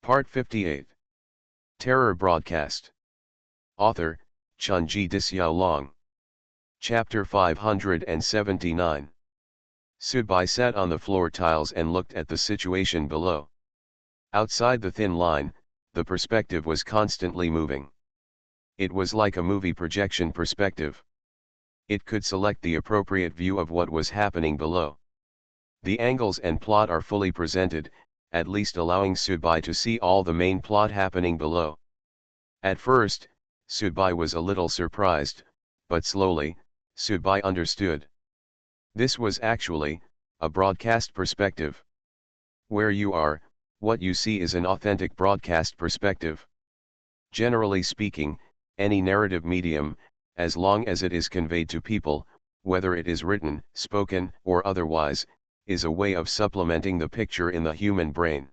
Part 58. Terror Broadcast. Author, Chunji Dixiaolong. Chapter 579. Subai sat on the floor tiles and looked at the situation below. Outside the thin line, the perspective was constantly moving. It was like a movie projection perspective. It could select the appropriate view of what was happening below. The angles and plot are fully presented, at least allowing Subai to see all the main plot happening below. At first, Subai was a little surprised, but slowly, Subai understood. This was actually a broadcast perspective. Where you are, what you see is an authentic broadcast perspective. Generally speaking, any narrative medium, as long as it is conveyed to people, whether it is written, spoken, or otherwise, is a way of supplementing the picture in the human brain.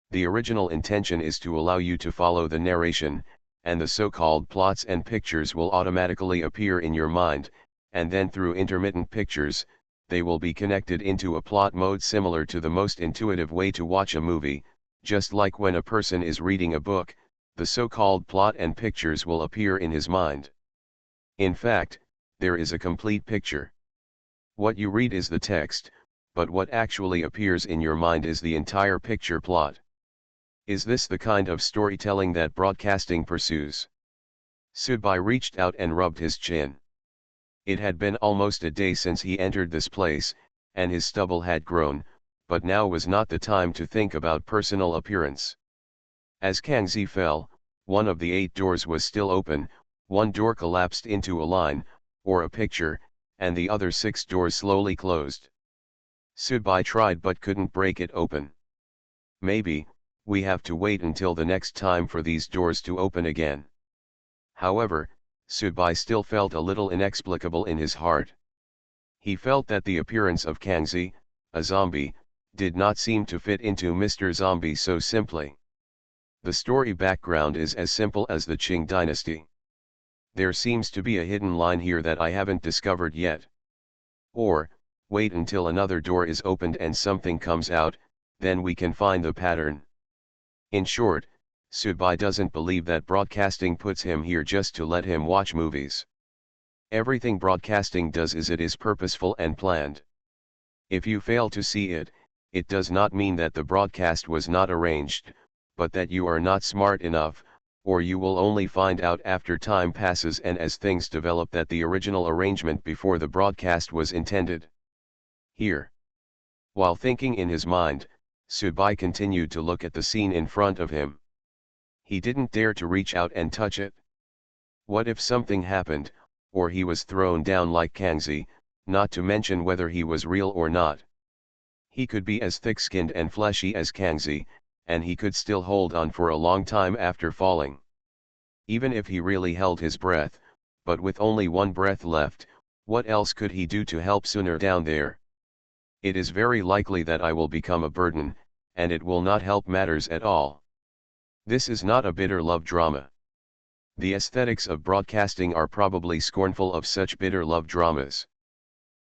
The original intention is to allow you to follow the narration, and the so-called plots and pictures will automatically appear in your mind, and then through intermittent pictures, they will be connected into a plot mode similar to the most intuitive way to watch a movie, just like when a person is reading a book, the so-called plot and pictures will appear in his mind. In fact, there is a complete picture. What you read is the text, but what actually appears in your mind is the entire picture plot. Is this the kind of storytelling that broadcasting pursues? Subai reached out and rubbed his chin. It had been almost a day since he entered this place, and his stubble had grown, but now was not the time to think about personal appearance. As Kangzi fell, one of the 8 doors was still open, one door collapsed into a line, or a picture, and the other 6 doors slowly closed. Subai tried but couldn't break it open. Maybe, we have to wait until the next time for these doors to open again. However, Subai still felt a little inexplicable in his heart. He felt that the appearance of Kangzi, a zombie, did not seem to fit into Mr. Zombie so simply. The story background is as simple as the Qing dynasty. There seems to be a hidden line here that I haven't discovered yet. Or, wait until another door is opened and something comes out, then we can find the pattern. In short, Subai doesn't believe that broadcasting puts him here just to let him watch movies. Everything broadcasting does is purposeful and planned. If you fail to see it, it does not mean that the broadcast was not arranged, but that you are not smart enough, or you will only find out after time passes and as things develop that the original arrangement before the broadcast was intended. Here. While thinking in his mind, Subai continued to look at the scene in front of him. He didn't dare to reach out and touch it. What if something happened, or he was thrown down like Kangzi, not to mention whether he was real or not? He could be as thick-skinned and fleshy as Kangzi, and he could still hold on for a long time after falling. Even if he really held his breath, but with only one breath left, what else could he do to help Suner down there? It is very likely that I will become a burden, and it will not help matters at all. This is not a bitter love drama. The aesthetics of broadcasting are probably scornful of such bitter love dramas.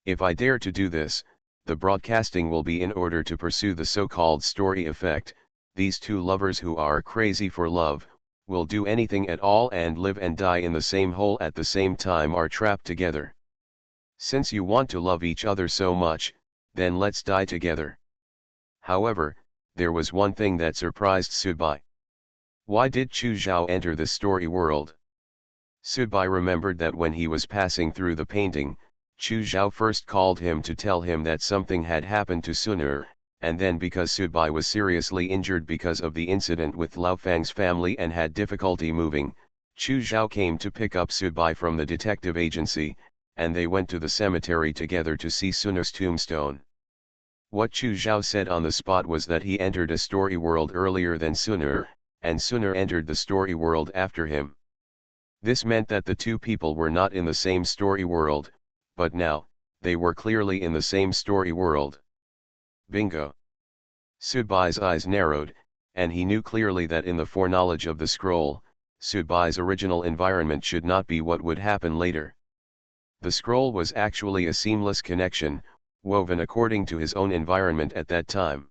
If I dare to do this, the broadcasting will be in order to pursue the so-called story effect. These two lovers who are crazy for love, will do anything at all and live and die in the same hole at the same time are trapped together. Since you want to love each other so much, then let's die together. However, there was one thing that surprised Subai. Why did Chu Zhao enter the story world? Subai remembered that when he was passing through the painting, Chu Zhao first called him to tell him that something had happened to Suner, and then because Subai was seriously injured because of the incident with Lao Fang's family and had difficulty moving, Chu Zhao came to pick up Subai from the detective agency, and they went to the cemetery together to see Suner's tombstone. What Chu Zhao said on the spot was that he entered a story world earlier than Suner, and Suner entered the story world after him. This meant that the two people were not in the same story world, but now, they were clearly in the same story world. Bingo! Subai's eyes narrowed, and he knew clearly that in the foreknowledge of the scroll, Subai's original environment should not be what would happen later. The scroll was actually a seamless connection, woven according to his own environment at that time.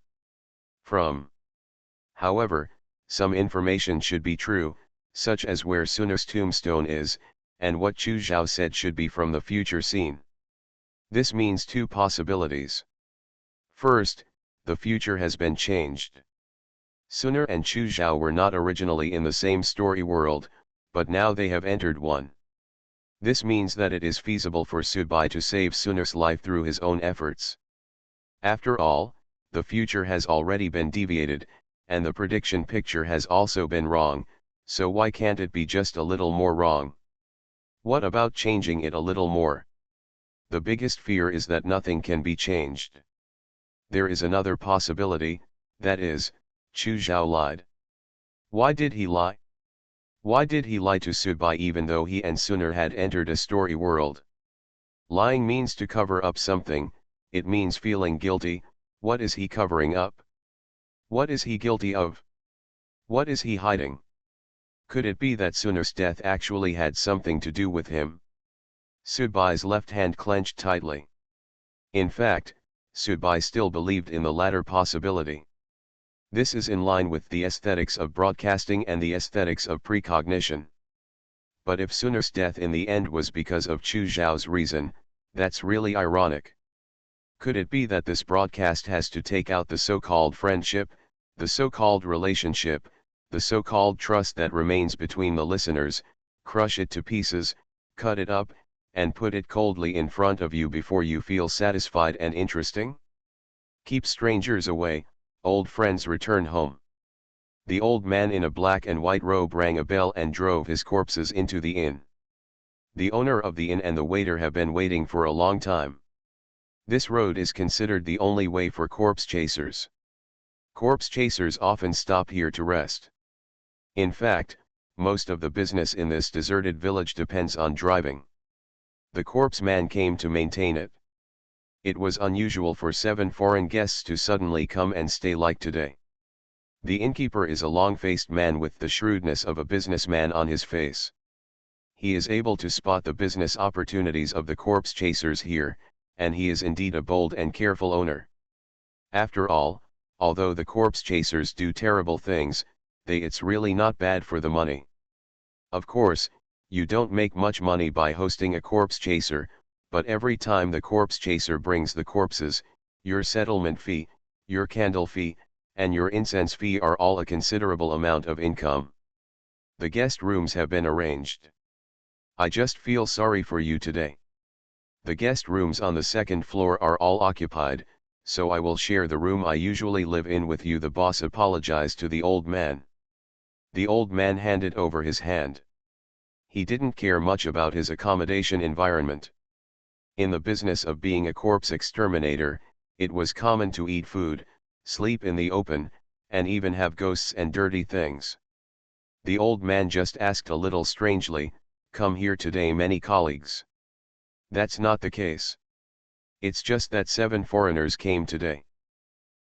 However, Some information should be true, such as where Sunur's tombstone is, and what Chu Zhao said should be from the future scene. This means two possibilities. First, the future has been changed. Sunur and Chu Zhao were not originally in the same story world, but now they have entered one. This means that it is feasible for Subai to save Sunur's life through his own efforts. After all, the future has already been deviated, and the prediction picture has also been wrong, so why can't it be just a little more wrong? What about changing it a little more? The biggest fear is that nothing can be changed. There is another possibility, that is, Chu Zhao lied. Why did he lie? Why did he lie to Subai even though he and Sunur had entered a story world? Lying means to cover up something, it means feeling guilty. What is he covering up? What is he guilty of? What is he hiding? Could it be that Sunur's death actually had something to do with him? Subai's left hand clenched tightly. In fact, Subai still believed in the latter possibility. This is in line with the aesthetics of broadcasting and the aesthetics of precognition. But if Sunur's death in the end was because of Chu Zhao's reason, that's really ironic. Could it be that this broadcast has to take out the so-called friendship, the so-called relationship, the so-called trust that remains between the listeners, crush it to pieces, cut it up, and put it coldly in front of you before you feel satisfied and interesting? Keep strangers away, old friends return home. The old man in a black and white robe rang a bell and drove his corpses into the inn. The owner of the inn and the waiter have been waiting for a long time. This road is considered the only way for corpse chasers. Corpse chasers often stop here to rest. In fact, most of the business in this deserted village depends on driving. The corpse man came to maintain it. It was unusual for 7 foreign guests to suddenly come and stay like today. The innkeeper is a long-faced man with the shrewdness of a businessman on his face. He is able to spot the business opportunities of the corpse chasers here, and he is indeed a bold and careful owner. After all, although the corpse chasers do terrible things, it's really not bad for the money. Of course, you don't make much money by hosting a corpse chaser, but every time the corpse chaser brings the corpses, your settlement fee, your candle fee, and your incense fee are all a considerable amount of income. The guest rooms have been arranged. I just feel sorry for you today. The guest rooms on the second floor are all occupied, so I will share the room I usually live in with you. The boss apologized to the old man. The old man handed over his hand. He didn't care much about his accommodation environment. In the business of being a corpse exterminator, it was common to eat food, sleep in the open, and even have ghosts and dirty things. The old man just asked a little strangely, "Come here today many colleagues?" That's not the case. It's just that 7 foreigners came today.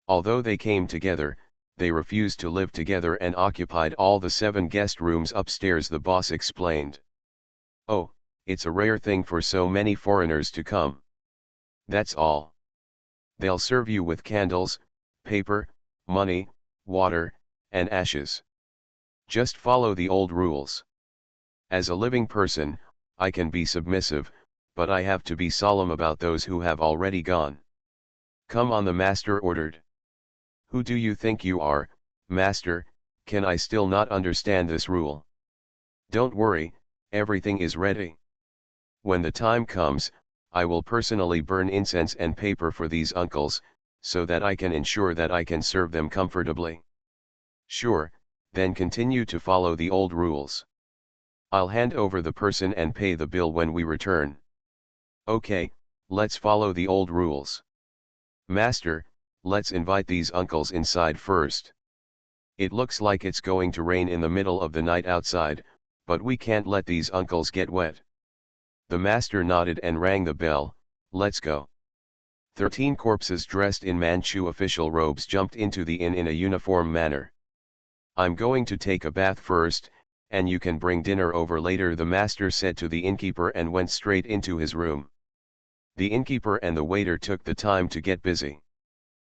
Although they came together, they refused to live together and occupied all the 7 guest rooms upstairs, the boss explained. Oh, it's a rare thing for so many foreigners to come. That's all. They'll serve you with candles, paper, money, water, and ashes. Just follow the old rules. As a living person, I can be submissive, but I have to be solemn about those who have already gone. Come on, the master ordered. Who do you think you are, master? Can I still not understand this rule? Don't worry, everything is ready. When the time comes, I will personally burn incense and paper for these uncles, so that I can ensure that I can serve them comfortably. Sure, then continue to follow the old rules. I'll hand over the person and pay the bill when we return. Okay, let's follow the old rules. Master, let's invite these uncles inside first. It looks like it's going to rain in the middle of the night outside, but we can't let these uncles get wet. The master nodded and rang the bell. Let's go. 13 corpses dressed in Manchu official robes jumped into the inn in a uniform manner. I'm going to take a bath first, and you can bring dinner over later, the master said to the innkeeper and went straight into his room. The innkeeper and the waiter took the time to get busy.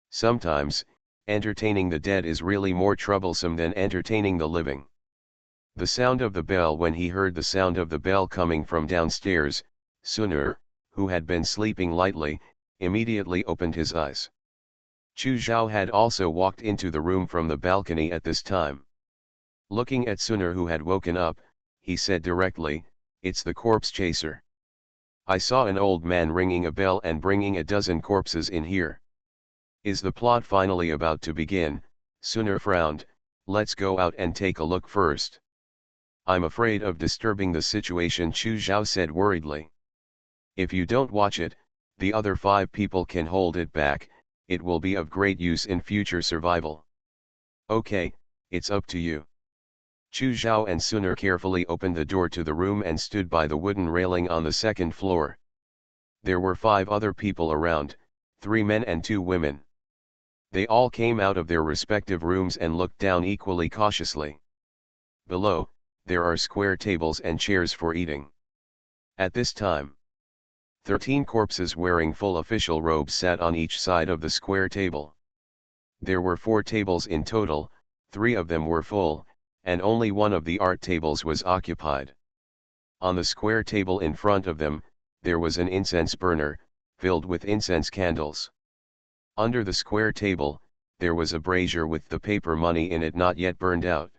Sometimes, Entertaining the dead is really more troublesome than entertaining the living. The sound of the bell. When he heard the sound of the bell coming from downstairs, Sunur, who had been sleeping lightly, immediately opened his eyes. Chu Zhao had also walked into the room from the balcony at this time. Looking at Sunur, who had woken up, he said directly, "It's the corpse chaser. I saw an old man ringing a bell and bringing a dozen corpses in here. Is the plot finally about to begin?" Sunur frowned. "Let's go out and take a look first." "I'm afraid of disturbing the situation," Chu Zhao said worriedly. "If you don't watch it, the other 5 people can hold it back. It will be of great use in future survival." "Okay, it's up to you." Chu Zhao and Sunur carefully opened the door to the room and stood by the wooden railing on the second floor. There were 5 other people around, 3 men and 2 women. They all came out of their respective rooms and looked down equally cautiously. Below, there are square tables and chairs for eating. At this time, 13 corpses wearing full official robes sat on each side of the square table. There were 4 tables in total, 3 of them were full, and only one of the art tables was occupied. On the square table in front of them, there was an incense burner, filled with incense candles. Under the square table, there was a brazier with the paper money in it not yet burned out.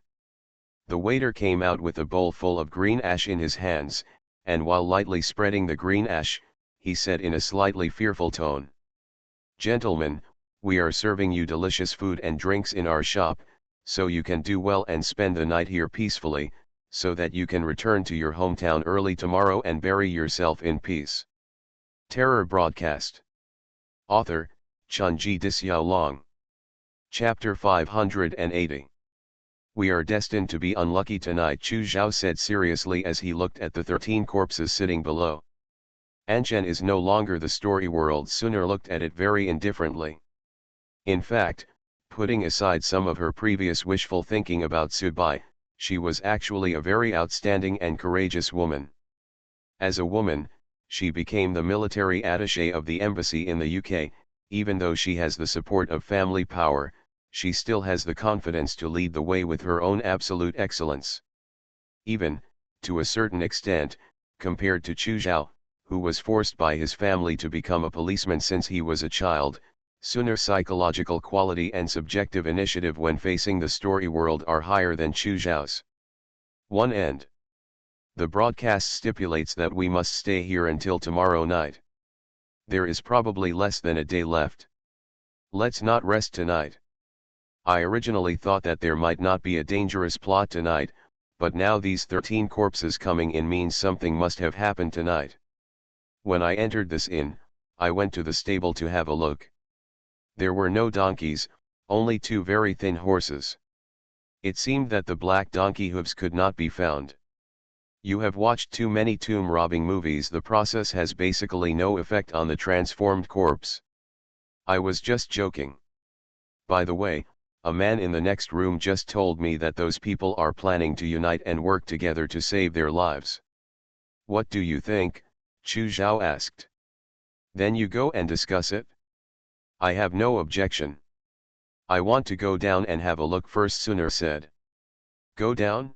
The waiter came out with a bowl full of green ash in his hands, and while lightly spreading the green ash, he said in a slightly fearful tone, "Gentlemen, we are serving you delicious food and drinks in our shop, so you can do well and spend the night here peacefully, so that you can return to your hometown early tomorrow and bury yourself in peace." Terror Broadcast. Author, Chunji Dixiaolong. Chapter 580. "We are destined to be unlucky tonight," Chu Zhao said seriously as he looked at the 13 corpses sitting below. "Anchen is no longer the story world." Sunur looked at it very indifferently. In fact, putting aside some of her previous wishful thinking about Subai, she was actually a very outstanding and courageous woman. As a woman, she became the military attaché of the embassy in the UK. Even though she has the support of family power, she still has the confidence to lead the way with her own absolute excellence. Even, to a certain extent, compared to Chu Zhao, who was forced by his family to become a policeman since he was a child, Sunur's psychological quality and subjective initiative when facing the story world are higher than Chu Zhao's. 1 end. The broadcast stipulates that we must stay here until tomorrow night. There is probably less than a day left. Let's not rest tonight. I originally thought that there might not be a dangerous plot tonight, but now these 13 corpses coming in means something must have happened tonight. When I entered this inn, I went to the stable to have a look. There were no donkeys, only 2 very thin horses. It seemed that the black donkey hooves could not be found. You have watched too many tomb robbing movies. The process has basically no effect on the transformed corpse. I was just joking. By the way, a man in the next room just told me that those people are planning to unite and work together to save their lives. What do you think? Chu Zhao asked. Then you go and discuss it? I have no objection. I want to go down and have a look first, Sunur said. Go down?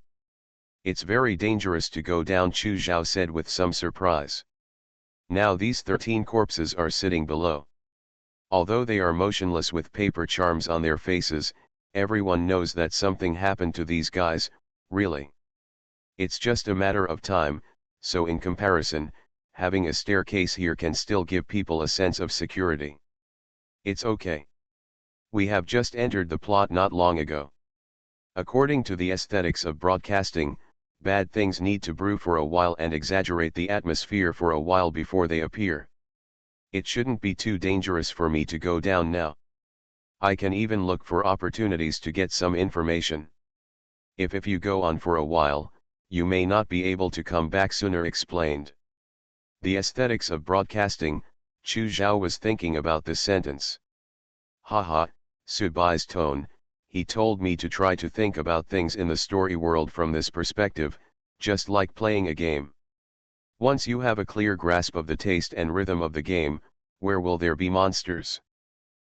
It's very dangerous to go down, Chu Zhao said with some surprise. Now these 13 corpses are sitting below. Although they are motionless with paper charms on their faces, everyone knows that something happened to these guys, really. It's just a matter of time, so in comparison, having a staircase here can still give people a sense of security. It's okay. We have just entered the plot not long ago. According to the aesthetics of broadcasting, bad things need to brew for a while and exaggerate the atmosphere for a while before they appear. It shouldn't be too dangerous for me to go down now. I can even look for opportunities to get some information. If you go on for a while, you may not be able to come back sooner, explained. The aesthetics of broadcasting, Chu Zhao was thinking about this sentence. Haha, Subai's tone, he told me to try to think about things in the story world from this perspective, just like playing a game. Once you have a clear grasp of the taste and rhythm of the game, where will there be monsters?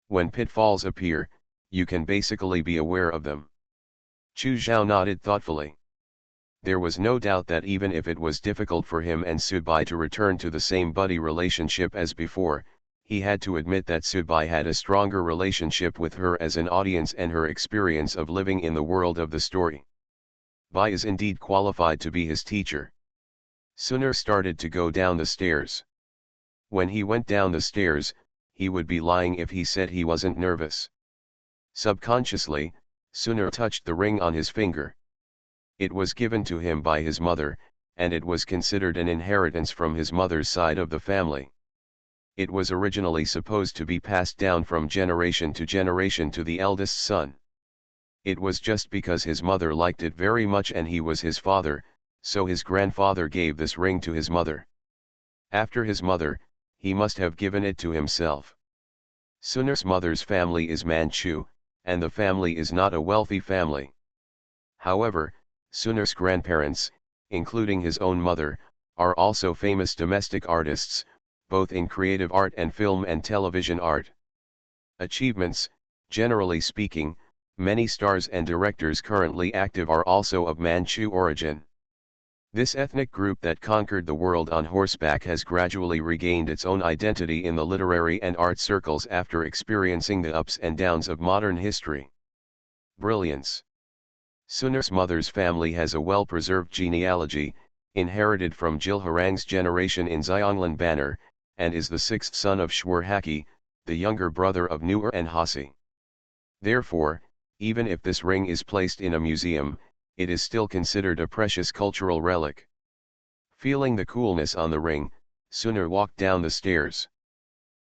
When pitfalls appear, you can basically be aware of them. Chu Zhao nodded thoughtfully. There was no doubt that even if it was difficult for him and Subai to return to the same buddy relationship as before, he had to admit that Subai had a stronger relationship with her as an audience and her experience of living in the world of the story. Bai is indeed qualified to be his teacher. Suner started to go down the stairs. When he went down the stairs, he would be lying if he said he wasn't nervous. Subconsciously, Suner touched the ring on his finger. It was given to him by his mother, and it was considered an inheritance from his mother's side of the family. It was originally supposed to be passed down from generation to generation to the eldest son. It was just because his mother liked it very much and he was his father, so his grandfather gave this ring to his mother. After his mother, he must have given it to himself. Suner's mother's family is Manchu, and the family is not a wealthy family. However, Suner's grandparents, including his own mother, are also famous domestic artists, both in creative art and film and television art. Achievements: generally speaking, many stars and directors currently active are also of Manchu origin. This ethnic group that conquered the world on horseback has gradually regained its own identity in the literary and art circles after experiencing the ups and downs of modern history. Brilliance. Suner's mother's family has a well-preserved genealogy, inherited from Jilharang's generation in Xionglan Banner, and is the sixth son of Shwerhaki, the younger brother of Nuer and Hasi. Therefore, even if this ring is placed in a museum, it is still considered a precious cultural relic. Feeling the coolness on the ring, Suner walked down the stairs.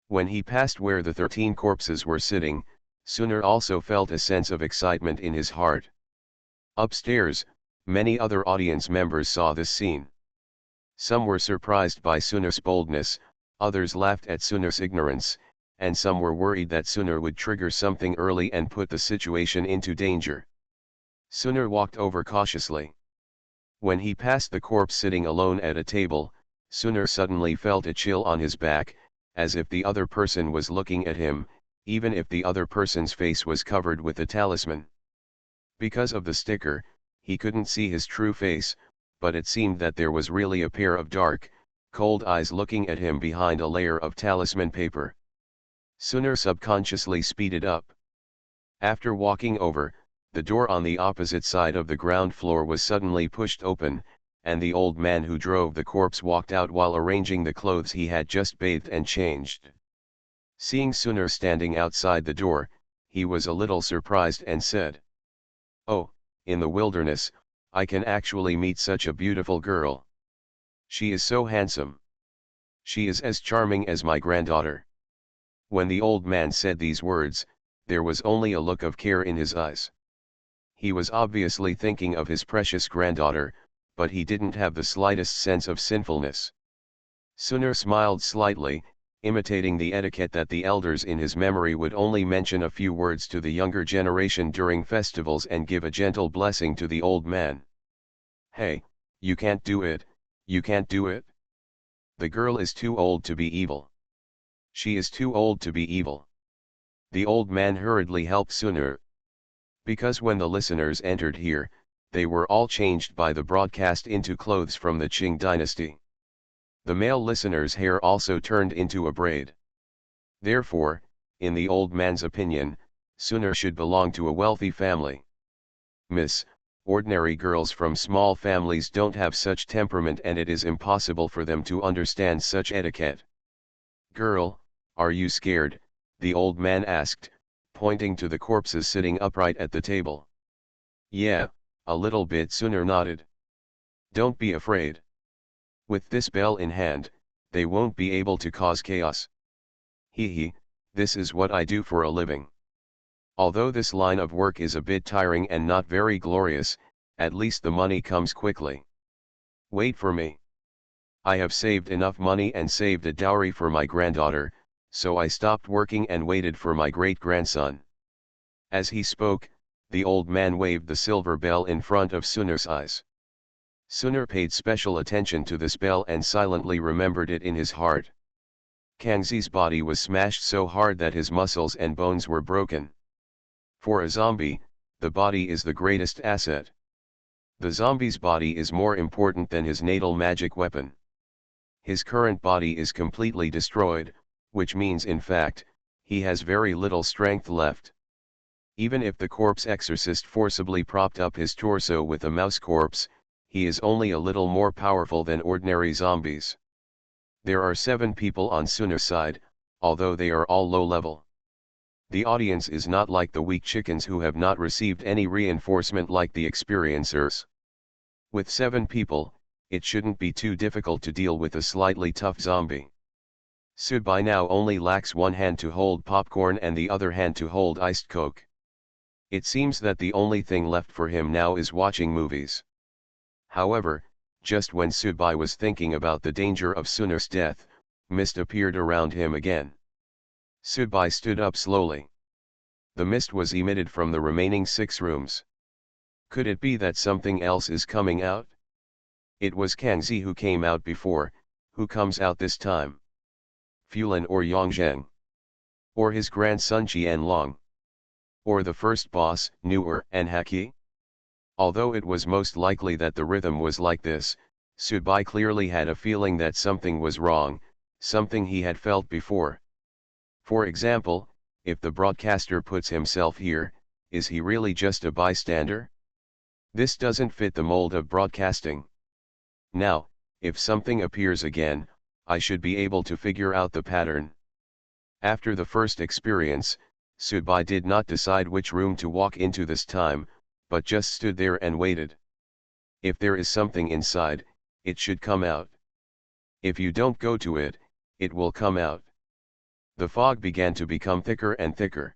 When he passed where the 13 corpses were sitting, Suner also felt a sense of excitement in his heart. Upstairs, many other audience members saw this scene. Some were surprised by Suner's boldness, others laughed at Suner's ignorance, and some were worried that Suner would trigger something early and put the situation into danger. Suner walked over cautiously. When he passed the corpse sitting alone at a table, Suner suddenly felt a chill on his back, as if the other person was looking at him, even if the other person's face was covered with a talisman. Because of the sticker, he couldn't see his true face, but it seemed that there was really a pair of dark, cold eyes looking at him behind a layer of talisman paper. Suner subconsciously speeded up. After walking over, the door on the opposite side of the ground floor was suddenly pushed open, and the old man who drove the corpse walked out while arranging the clothes he had just bathed and changed. Seeing Suner standing outside the door, he was a little surprised and said, "Oh, in the wilderness, I can actually meet such a beautiful girl. She is so handsome. She is as charming as my granddaughter." When the old man said these words, there was only a look of care in his eyes. He was obviously thinking of his precious granddaughter, but he didn't have the slightest sense of sinfulness. Suner smiled slightly, imitating the etiquette that the elders in his memory would only mention a few words to the younger generation during festivals and give a gentle blessing to the old man. "Hey, you can't do it, you can't do it. The girl is too old to be evil. She is too old to be evil." The old man hurriedly helped Suner. Because when the listeners entered here, they were all changed by the broadcast into clothes from the Qing dynasty. The male listener's hair also turned into a braid. Therefore, in the old man's opinion, Suner should belong to a wealthy family. "Miss, ordinary girls from small families don't have such temperament and it is impossible for them to understand such etiquette." "Girl, are you scared?" the old man asked, pointing to the corpses sitting upright at the table. "Yeah, a little bit," Suner nodded. "Don't be afraid. With this bell in hand, they won't be able to cause chaos. Hee, this is what I do for a living. Although this line of work is a bit tiring and not very glorious, at least the money comes quickly. Wait for me. I have saved enough money and saved a dowry for my granddaughter, so I stopped working and waited for my great-grandson." As he spoke, the old man waved the silver bell in front of Suner's eyes. Suner paid special attention to this bell and silently remembered it in his heart. Kangxi's body was smashed so hard that his muscles and bones were broken. For a zombie, the body is the greatest asset. The zombie's body is more important than his natal magic weapon. His current body is completely destroyed, which means in fact, he has very little strength left. Even if the corpse exorcist forcibly propped up his torso with a mouse corpse, he is only a little more powerful than ordinary zombies. There are 7 people on Sunna's side, although they are all low level. The audience is not like the weak chickens who have not received any reinforcement like the experiencers. With 7 people, it shouldn't be too difficult to deal with a slightly tough zombie. Subai now only lacks one hand to hold popcorn and the other hand to hold iced Coke. It seems that the only thing left for him now is watching movies. However, just when Subai was thinking about the danger of Sunna's death, mist appeared around him again. Subai stood up slowly. The mist was emitted from the remaining 6 rooms. Could it be that something else is coming out? It was Kangzi who came out before, who comes out this time? Fulan or Yongzheng? Or his grandson Qianlong? Or the first boss, Nuer and Haki? Although it was most likely that the rhythm was like this, Subai clearly had a feeling that something was wrong, something he had felt before. For example, if the broadcaster puts himself here, is he really just a bystander? This doesn't fit the mold of broadcasting. Now, if something appears again, I should be able to figure out the pattern. After the first experience, Subai did not decide which room to walk into this time, but just stood there and waited. If there is something inside, it should come out. If you don't go to it, it will come out. The fog began to become thicker and thicker.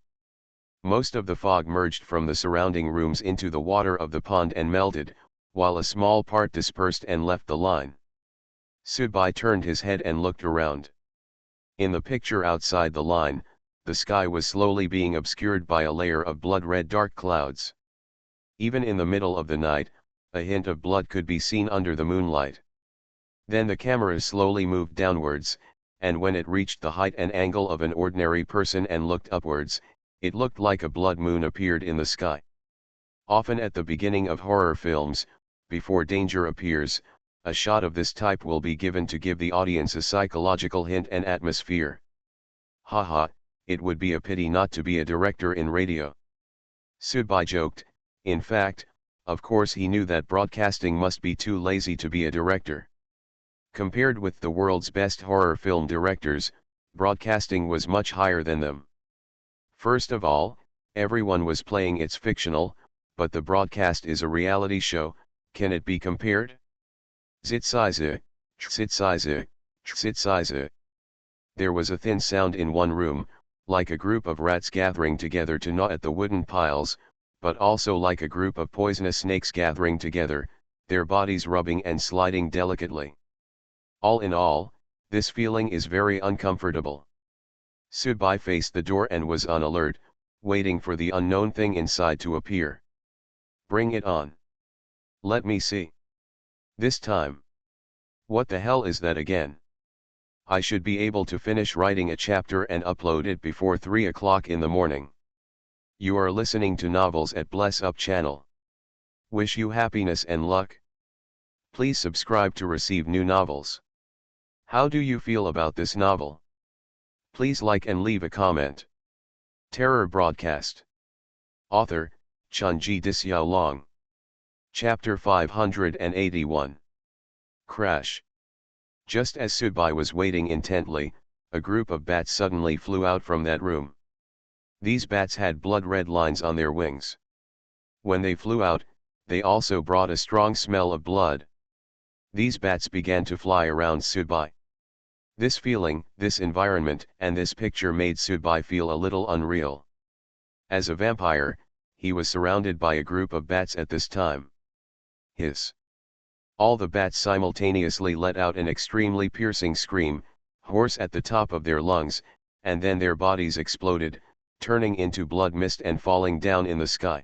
Most of the fog merged from the surrounding rooms into the water of the pond and melted, while a small part dispersed and left the line. Subai turned his head and looked around. In the picture outside the line, the sky was slowly being obscured by a layer of blood-red dark clouds. Even in the middle of the night, a hint of blood could be seen under the moonlight. Then the camera slowly moved downwards, and when it reached the height and angle of an ordinary person and looked upwards, it looked like a blood moon appeared in the sky. Often at the beginning of horror films, before danger appears, a shot of this type will be given to give the audience a psychological hint and atmosphere. Haha, it would be a pity not to be a director in radio. Subai joked. In fact, of course he knew that broadcasting must be too lazy to be a director. Compared with the world's best horror film directors, broadcasting was much higher than them. First of all, everyone was playing it's fictional, but the broadcast is a reality show. Can it be compared? Zitsize, zitsize, zitsize. There was a thin sound in one room, like a group of rats gathering together to gnaw at the wooden piles, but also like a group of poisonous snakes gathering together, their bodies rubbing and sliding delicately. All in all, this feeling is very uncomfortable. Subai faced the door and was on alert, waiting for the unknown thing inside to appear. Bring it on. Let me see. This time. What the hell is that again? I should be able to finish writing a chapter and upload it before 3 o'clock in the morning. You are listening to Novels at Bless Up channel. Wish you happiness and luck. Please subscribe to receive new novels. How do you feel about this novel? Please like and leave a comment. Terror Broadcast. Author, Chunji Disyao. Chapter 581. Crash. Just as Subai was waiting intently, a group of bats suddenly flew out from that room. These bats had blood-red lines on their wings. When they flew out, they also brought a strong smell of blood. These bats began to fly around Subai. This feeling, this environment, and this picture made Subai feel a little unreal. As a vampire, he was surrounded by a group of bats at this time. Hiss. All the bats simultaneously let out an extremely piercing scream, hoarse at the top of their lungs, and then their bodies exploded, turning into blood mist and falling down in the sky.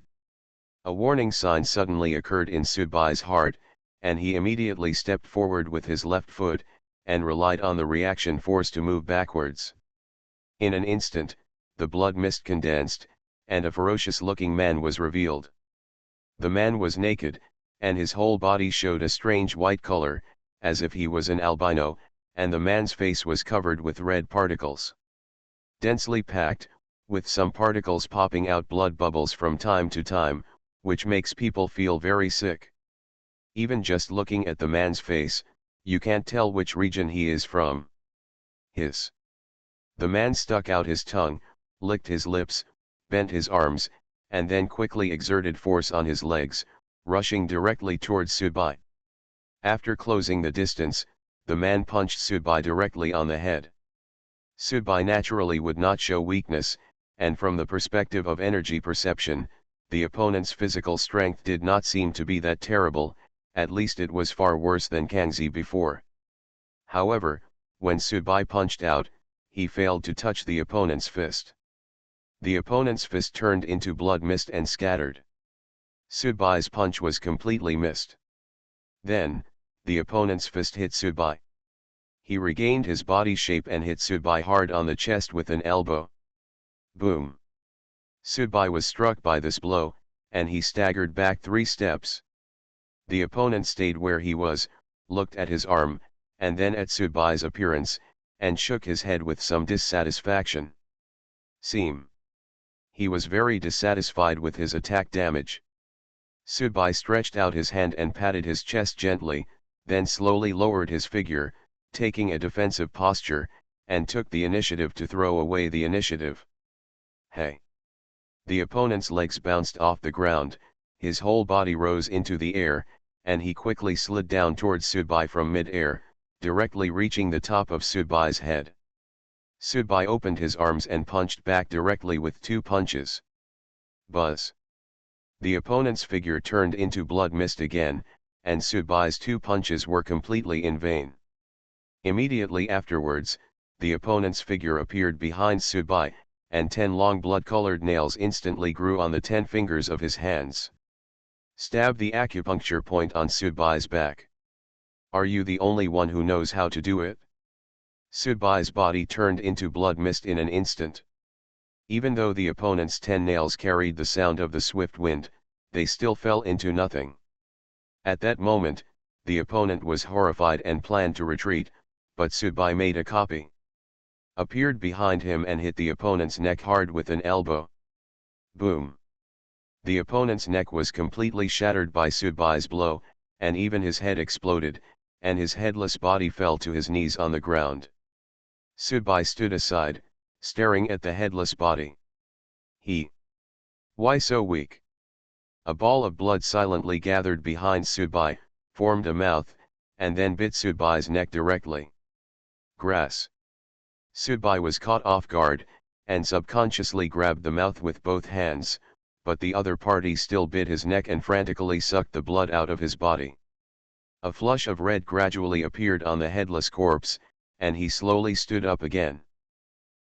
A warning sign suddenly occurred in Subai's heart, and he immediately stepped forward with his left foot, and relied on the reaction force to move backwards. In an instant, the blood mist condensed, and a ferocious-looking man was revealed. The man was naked, and his whole body showed a strange white color, as if he was an albino, and the man's face was covered with red particles. Densely packed, with some particles popping out blood bubbles from time to time, which makes people feel very sick. Even just looking at the man's face, you can't tell which region he is from. The man stuck out his tongue, licked his lips, bent his arms, and then quickly exerted force on his legs, rushing directly towards Subai. After closing the distance, the man punched Subai directly on the head. Subai naturally would not show weakness, and from the perspective of energy perception, the opponent's physical strength did not seem to be that terrible, at least it was far worse than Kangxi before. However, when Subai punched out, he failed to touch the opponent's fist. The opponent's fist turned into blood mist and scattered. Subai's punch was completely missed. Then, the opponent's fist hit Subai. He regained his body shape and hit Subai hard on the chest with an elbow. Boom! Subai was struck by this blow, and he staggered back 3 steps. The opponent stayed where he was, looked at his arm, and then at Subai's appearance, and shook his head with some dissatisfaction. He was very dissatisfied with his attack damage. Subai stretched out his hand and patted his chest gently, then slowly lowered his figure, taking a defensive posture, and took the initiative to throw away the initiative. Hey! The opponent's legs bounced off the ground, his whole body rose into the air, and he quickly slid down towards Subai from mid-air, directly reaching the top of Subai's head. Subai opened his arms and punched back directly with 2 punches. Buzz! The opponent's figure turned into blood mist again, and Subai's 2 punches were completely in vain. Immediately afterwards, the opponent's figure appeared behind Subai, and 10 long blood-colored nails instantly grew on the 10 fingers of his hands. Stab the acupuncture point on Subai's back. Are you the only one who knows how to do it? Subai's body turned into blood mist in an instant. Even though the opponent's 10 nails carried the sound of the swift wind, they still fell into nothing. At that moment, the opponent was horrified and planned to retreat, but Subai made a copy. Appeared behind him and hit the opponent's neck hard with an elbow. Boom! The opponent's neck was completely shattered by Subai's blow, and even his head exploded, and his headless body fell to his knees on the ground. Subai stood aside, staring at the headless body. Why so weak? A ball of blood silently gathered behind Subai, formed a mouth, and then bit Subai's neck directly. Grass. Subai was caught off guard, and subconsciously grabbed the mouth with both hands, but the other party still bit his neck and frantically sucked the blood out of his body. A flush of red gradually appeared on the headless corpse, and he slowly stood up again.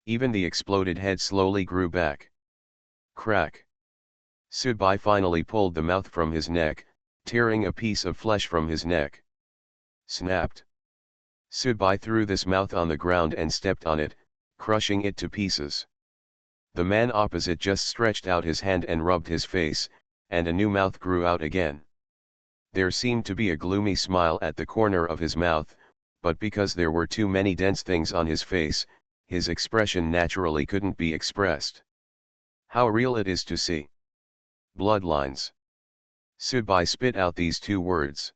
Even the exploded head slowly grew back. Crack! Subai finally pulled the mouth from his neck, tearing a piece of flesh from his neck. Snapped! Subai threw this mouth on the ground and stepped on it, crushing it to pieces. The man opposite just stretched out his hand and rubbed his face, and a new mouth grew out again. There seemed to be a gloomy smile at the corner of his mouth, but because there were too many dense things on his face, his expression naturally couldn't be expressed. How real it is to see. Bloodlines. Subai spit out these 2 words.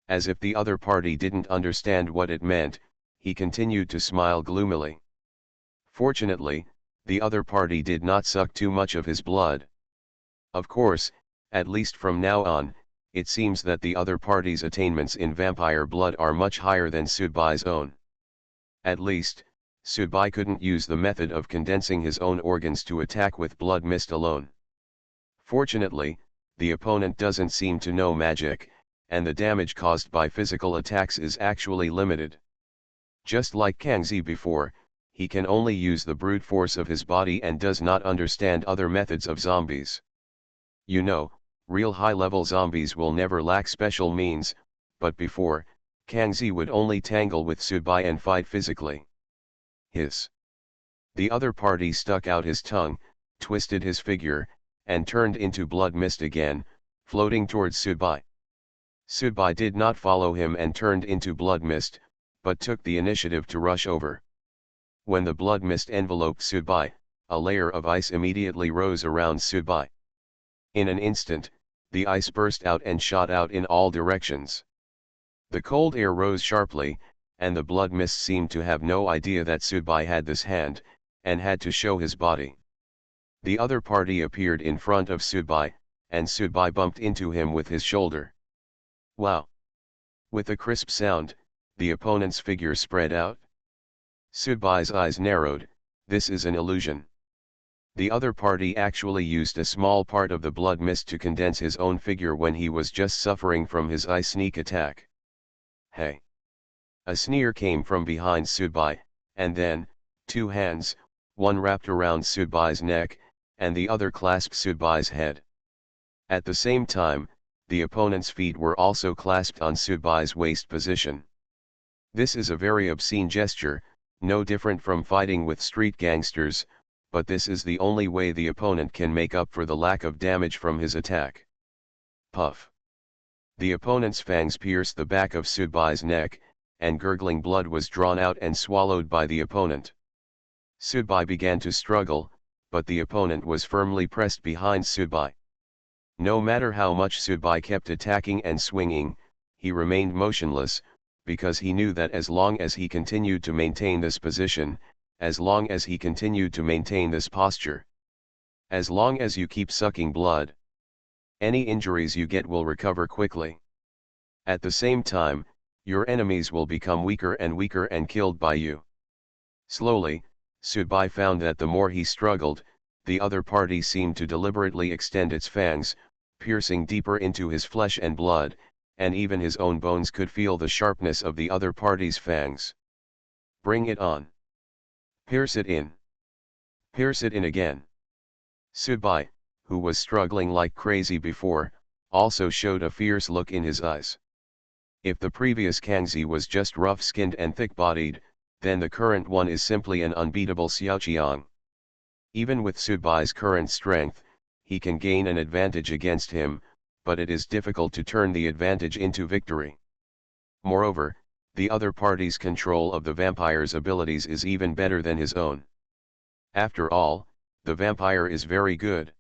As if the other party didn't understand what it meant, he continued to smile gloomily. Fortunately, the other party did not suck too much of his blood. Of course, at least from now on, it seems that the other party's attainments in vampire blood are much higher than Subai's own. At least, Subai couldn't use the method of condensing his own organs to attack with blood mist alone. Fortunately, the opponent doesn't seem to know magic, and the damage caused by physical attacks is actually limited. Just like Kangxi before, he can only use the brute force of his body and does not understand other methods of zombies. You know, real high-level zombies will never lack special means, but before, Kangxi would only tangle with Subai and fight physically. The other party stuck out his tongue, twisted his figure, and turned into blood mist again, floating towards Subai. Subai did not follow him and turned into blood mist, but took the initiative to rush over. When the blood mist enveloped Subai, a layer of ice immediately rose around Subai. In an instant, the ice burst out and shot out in all directions. The cold air rose sharply, and the blood mist seemed to have no idea that Subai had this hand, and had to show his body. The other party appeared in front of Subai, and Subai bumped into him with his shoulder. Wow! With a crisp sound, the opponent's figure spread out. Subai's eyes narrowed. This is an illusion. The other party actually used a small part of the blood mist to condense his own figure when he was just suffering from his ice sneak attack. Hey! A sneer came from behind Subai, and then, two hands, one wrapped around Subai's neck, and the other clasped Subai's head. At the same time, the opponent's feet were also clasped on Subai's waist position. This is a very obscene gesture, no different from fighting with street gangsters, but this is the only way the opponent can make up for the lack of damage from his attack. Puff! The opponent's fangs pierced the back of Subai's neck, and gurgling blood was drawn out and swallowed by the opponent. Subai began to struggle, but the opponent was firmly pressed behind Subai. No matter how much Subai kept attacking and swinging, he remained motionless, because he knew that as long as he continued to maintain this position, as long as he continued to maintain this posture, as long as you keep sucking blood, any injuries you get will recover quickly. At the same time, your enemies will become weaker and killed by you. Slowly, Subai found that the more he struggled, the other party seemed to deliberately extend its fangs, piercing deeper into his flesh and blood, and even his own bones could feel the sharpness of the other party's fangs. Bring it on. Pierce it in. Pierce it in again. Subai, who was struggling like crazy before, also showed a fierce look in his eyes. If the previous Kangzi was just rough-skinned and thick-bodied, then the current one is simply an unbeatable Xiaoqiang. Even with Subai's current strength, he can gain an advantage against him, but it is difficult to turn the advantage into victory. Moreover, the other party's control of the vampire's abilities is even better than his own. After all, the vampire is very good.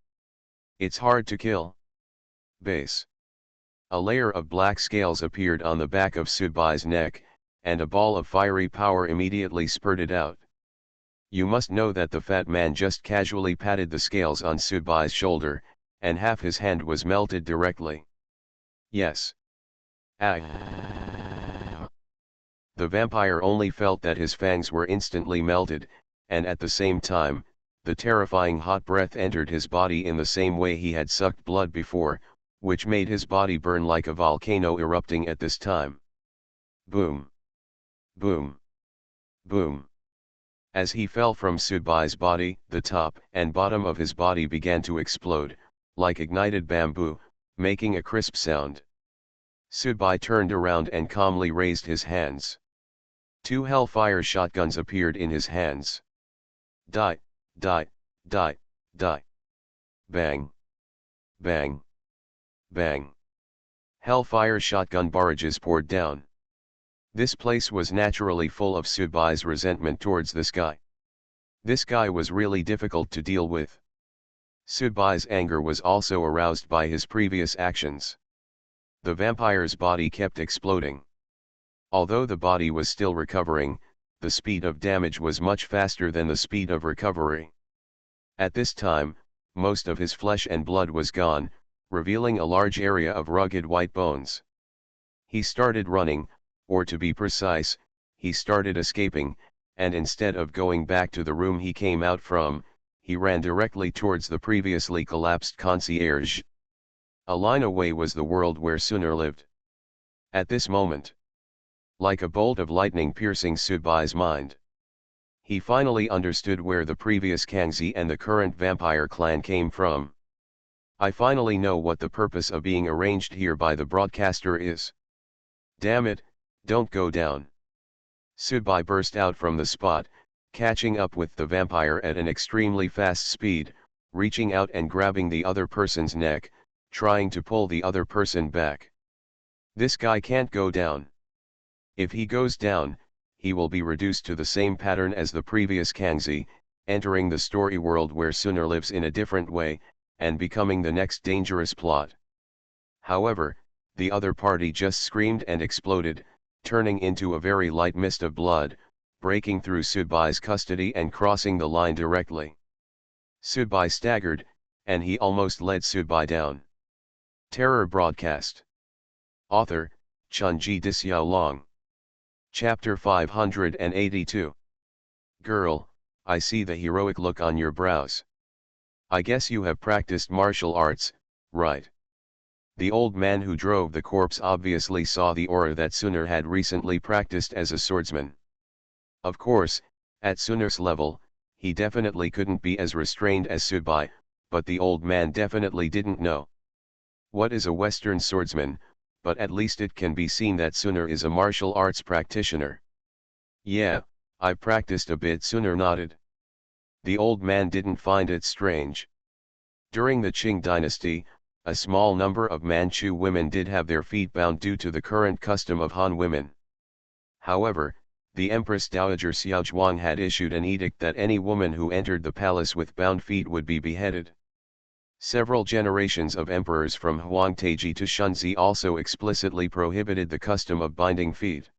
It's hard to kill. Base. A layer of black scales appeared on the back of Subai's neck, and a ball of fiery power immediately spurted out. You must know that the fat man just casually patted the scales on Subai's shoulder, and half his hand was melted directly. Yes. Ah. The vampire only felt that his fangs were instantly melted, and at the same time, the terrifying hot breath entered his body in the same way he had sucked blood before, which made his body burn like a volcano erupting at this time. Boom! Boom! Boom! As he fell from Subai's body, the top and bottom of his body began to explode, like ignited bamboo, making a crisp sound. Subai turned around and calmly raised his hands. Two hellfire shotguns appeared in his hands. Die, die, die, die. Bang! Bang! Bang! Hellfire shotgun barrages poured down. This place was naturally full of Subai's resentment towards this guy. This guy was really difficult to deal with. Subai's anger was also aroused by his previous actions. The vampire's body kept exploding. Although the body was still recovering, the speed of damage was much faster than the speed of recovery. At this time, most of his flesh and blood was gone, revealing a large area of rugged white bones. He started running, or to be precise, he started escaping, and instead of going back to the room he came out from, he ran directly towards the previously collapsed concierge. A line away was the world where Suner lived. At this moment, like a bolt of lightning piercing Subai's mind, he finally understood where the previous Kangzi and the current vampire clan came from. I finally know what the purpose of being arranged here by the broadcaster is. Damn it, don't go down. Subai burst out from the spot, catching up with the vampire at an extremely fast speed, reaching out and grabbing the other person's neck, trying to pull the other person back. This guy can't go down. If he goes down, he will be reduced to the same pattern as the previous Kangxi, entering the story world where Sooner lives in a different way, and becoming the next dangerous plot. However, the other party just screamed and exploded, turning into a very light mist of blood, breaking through Sudbai's custody and crossing the line directly. Sudbai staggered, and he almost led Sudbai down. Terror Broadcast. Author, Chunji Dixiaolong. Chapter 582. Girl, I see the heroic look on your brows. I guess you have practiced martial arts, right? The old man who drove the corpse obviously saw the aura that Sooner had recently practiced as a swordsman. Of course, at Sooner's level, he definitely couldn't be as restrained as Sudbai, but the old man definitely didn't know what is a Western swordsman, but at least it can be seen that Sooner is a martial arts practitioner. Yeah, I practiced a bit. Sooner nodded. The old man didn't find it strange. During the Qing dynasty, a small number of Manchu women did have their feet bound due to the current custom of Han women. However, the Empress Dowager Xiaozhuang had issued an edict that any woman who entered the palace with bound feet would be beheaded. Several generations of emperors from Huang Taiji to Shunzi also explicitly prohibited the custom of binding feet.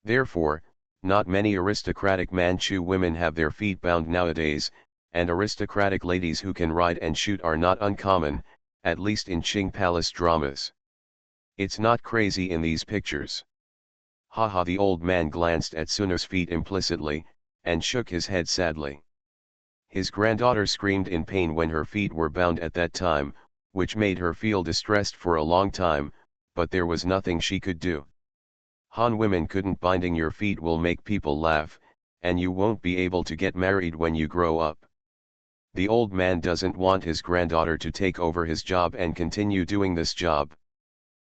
Therefore, not many aristocratic Manchu women have their feet bound nowadays, and aristocratic ladies who can ride and shoot are not uncommon, at least in Qing palace dramas. It's not crazy in these pictures. Haha, the old man glanced at Sooner's feet implicitly, and shook his head sadly. His granddaughter screamed in pain when her feet were bound at that time, which made her feel distressed for a long time, but there was nothing she could do. Han women couldn't. Binding your feet will make people laugh, and you won't be able to get married when you grow up. The old man doesn't want his granddaughter to take over his job and continue doing this job.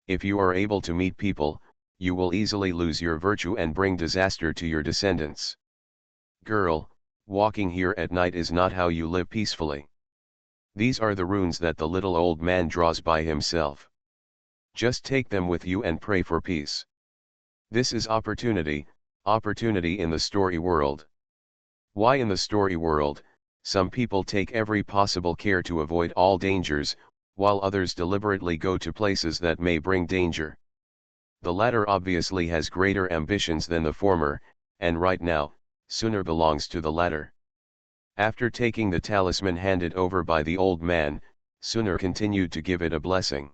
If you are able to meet people, you will easily lose your virtue and bring disaster to your descendants. Girl, walking here at night is not how you live peacefully. These are the runes that the little old man draws by himself. Just take them with you and pray for peace. This is opportunity, opportunity in the story world. Why in the story world? Some people take every possible care to avoid all dangers, while others deliberately go to places that may bring danger. The latter obviously has greater ambitions than the former, and right now, Sooner belongs to the latter. After taking the talisman handed over by the old man, Sooner continued to give it a blessing.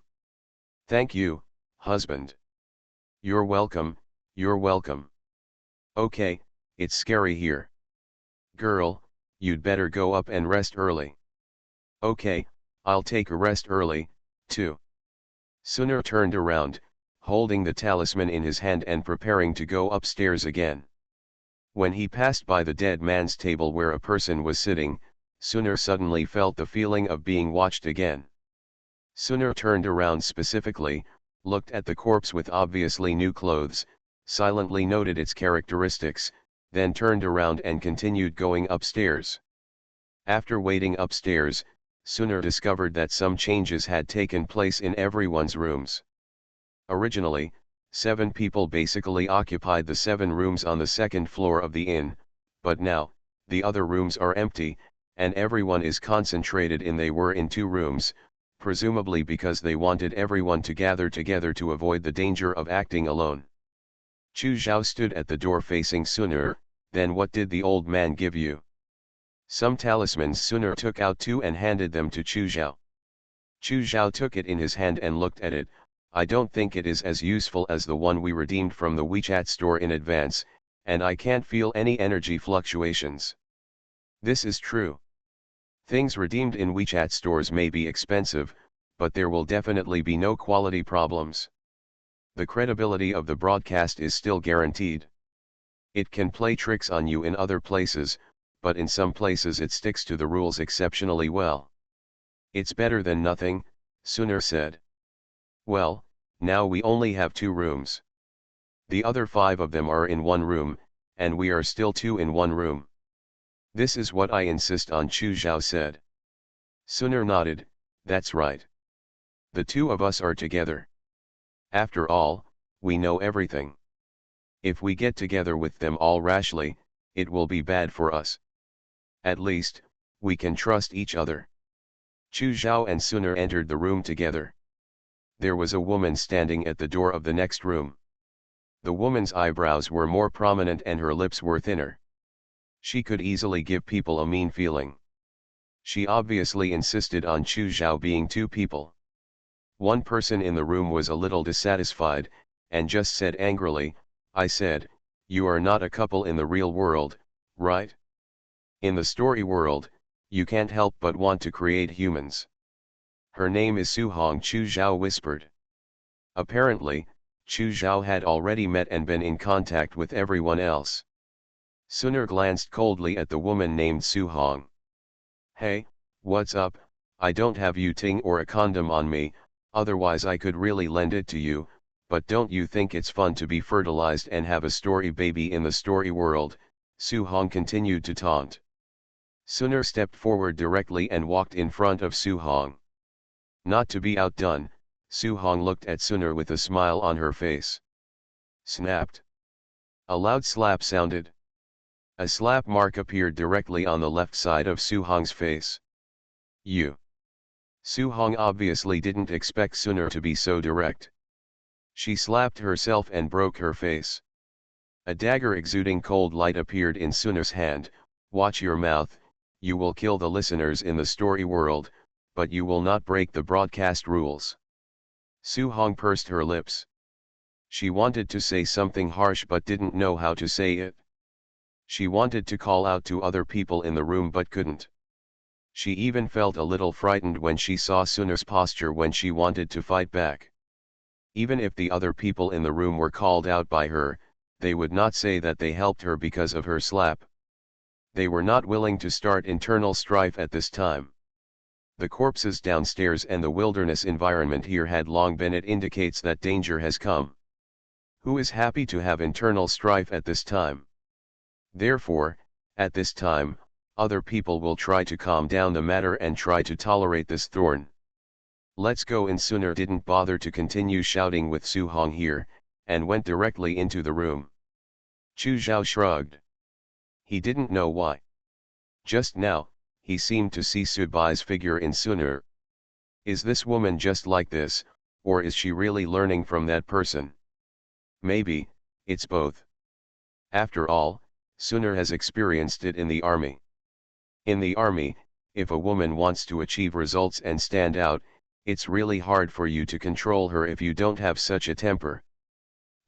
Thank you, husband. You're welcome, you're welcome. Okay, it's scary here. Girl, you'd better go up and rest early. Okay, I'll take a rest early, too. Sooner turned around, holding the talisman in his hand and preparing to go upstairs again. When he passed by the dead man's table where a person was sitting, Sooner suddenly felt the feeling of being watched again. Sooner turned around specifically, looked at the corpse with obviously new clothes, silently noted its characteristics, then turned around and continued going upstairs. After waiting upstairs, Sooner discovered that some changes had taken place in everyone's rooms. Originally, 7 people basically occupied the 7 rooms on the second floor of the inn, but now, the other rooms are empty, and everyone is concentrated in they were in 2 rooms, presumably because they wanted everyone to gather together to avoid the danger of acting alone. Chu Zhao stood at the door facing Sooner. Then what did the old man give you? Some talismans. Sooner took out 2 and handed them to Chu Zhao. Chu Zhao took it in his hand and looked at it. I don't think it is as useful as the one we redeemed from the WeChat store in advance, and I can't feel any energy fluctuations. This is true. Things redeemed in WeChat stores may be expensive, but there will definitely be no quality problems. The credibility of the broadcast is still guaranteed. It can play tricks on you in other places, but in some places it sticks to the rules exceptionally well. It's better than nothing, Sooner said. Well, now we only have 2 rooms. The other 5 of them are in 1 room, and we are still 2 in 1 room. This is what I insist on, Chu Zhao said. Sooner nodded, that's right. The two of us are together. After all, we know everything. If we get together with them all rashly, it will be bad for us. At least, we can trust each other. Chu Zhao and Sooner entered the room together. There was a woman standing at the door of the next room. The woman's eyebrows were more prominent and her lips were thinner. She could easily give people a mean feeling. She obviously insisted on Chu Zhao being two people. One person in the room was a little dissatisfied, and just said angrily, I said, you are not a couple in the real world, right? In the story world, you can't help but want to create humans. Her name is Su Hong, Chu Zhao whispered. Apparently, Chu Zhao had already met and been in contact with everyone else. Sooner glanced coldly at the woman named Su Hong. Hey, what's up? I don't have you ting or a condom on me, otherwise I could really lend it to you, but don't you think it's fun to be fertilized and have a story baby in the story world? Su Hong continued to taunt. Sooner stepped forward directly and walked in front of Su Hong. Not to be outdone, Su Hong looked at Sooner with a smile on her face. Snapped. A loud slap sounded. A slap mark appeared directly on the left side of Su Hong's face. You. Su Hong obviously didn't expect Sooner to be so direct. She slapped herself and broke her face. A dagger exuding cold light appeared in Sooner's hand. Watch your mouth, you will kill the listeners in the story world, but you will not break the broadcast rules. Su Hong pursed her lips. She wanted to say something harsh but didn't know how to say it. She wanted to call out to other people in the room but couldn't. She even felt a little frightened when she saw Sooner's posture when she wanted to fight back. Even if the other people in the room were called out by her, they would not say that they helped her because of her slap. They were not willing to start internal strife at this time. The corpses downstairs and the wilderness environment here had long been it indicates that danger has come. Who is happy to have internal strife at this time? Therefore, at this time, other people will try to calm down the matter and try to tolerate this thorn. Let's go in. Sooner didn't bother to continue shouting with Su Hong here, and went directly into the room. Chu Zhao shrugged. He didn't know why. Just now, he seemed to see Subai's figure in Sooner. Is this woman just like this, or is she really learning from that person? Maybe, it's both. After all, Sooner has experienced it in the army. In the army, if a woman wants to achieve results and stand out, it's really hard for you to control her if you don't have such a temper.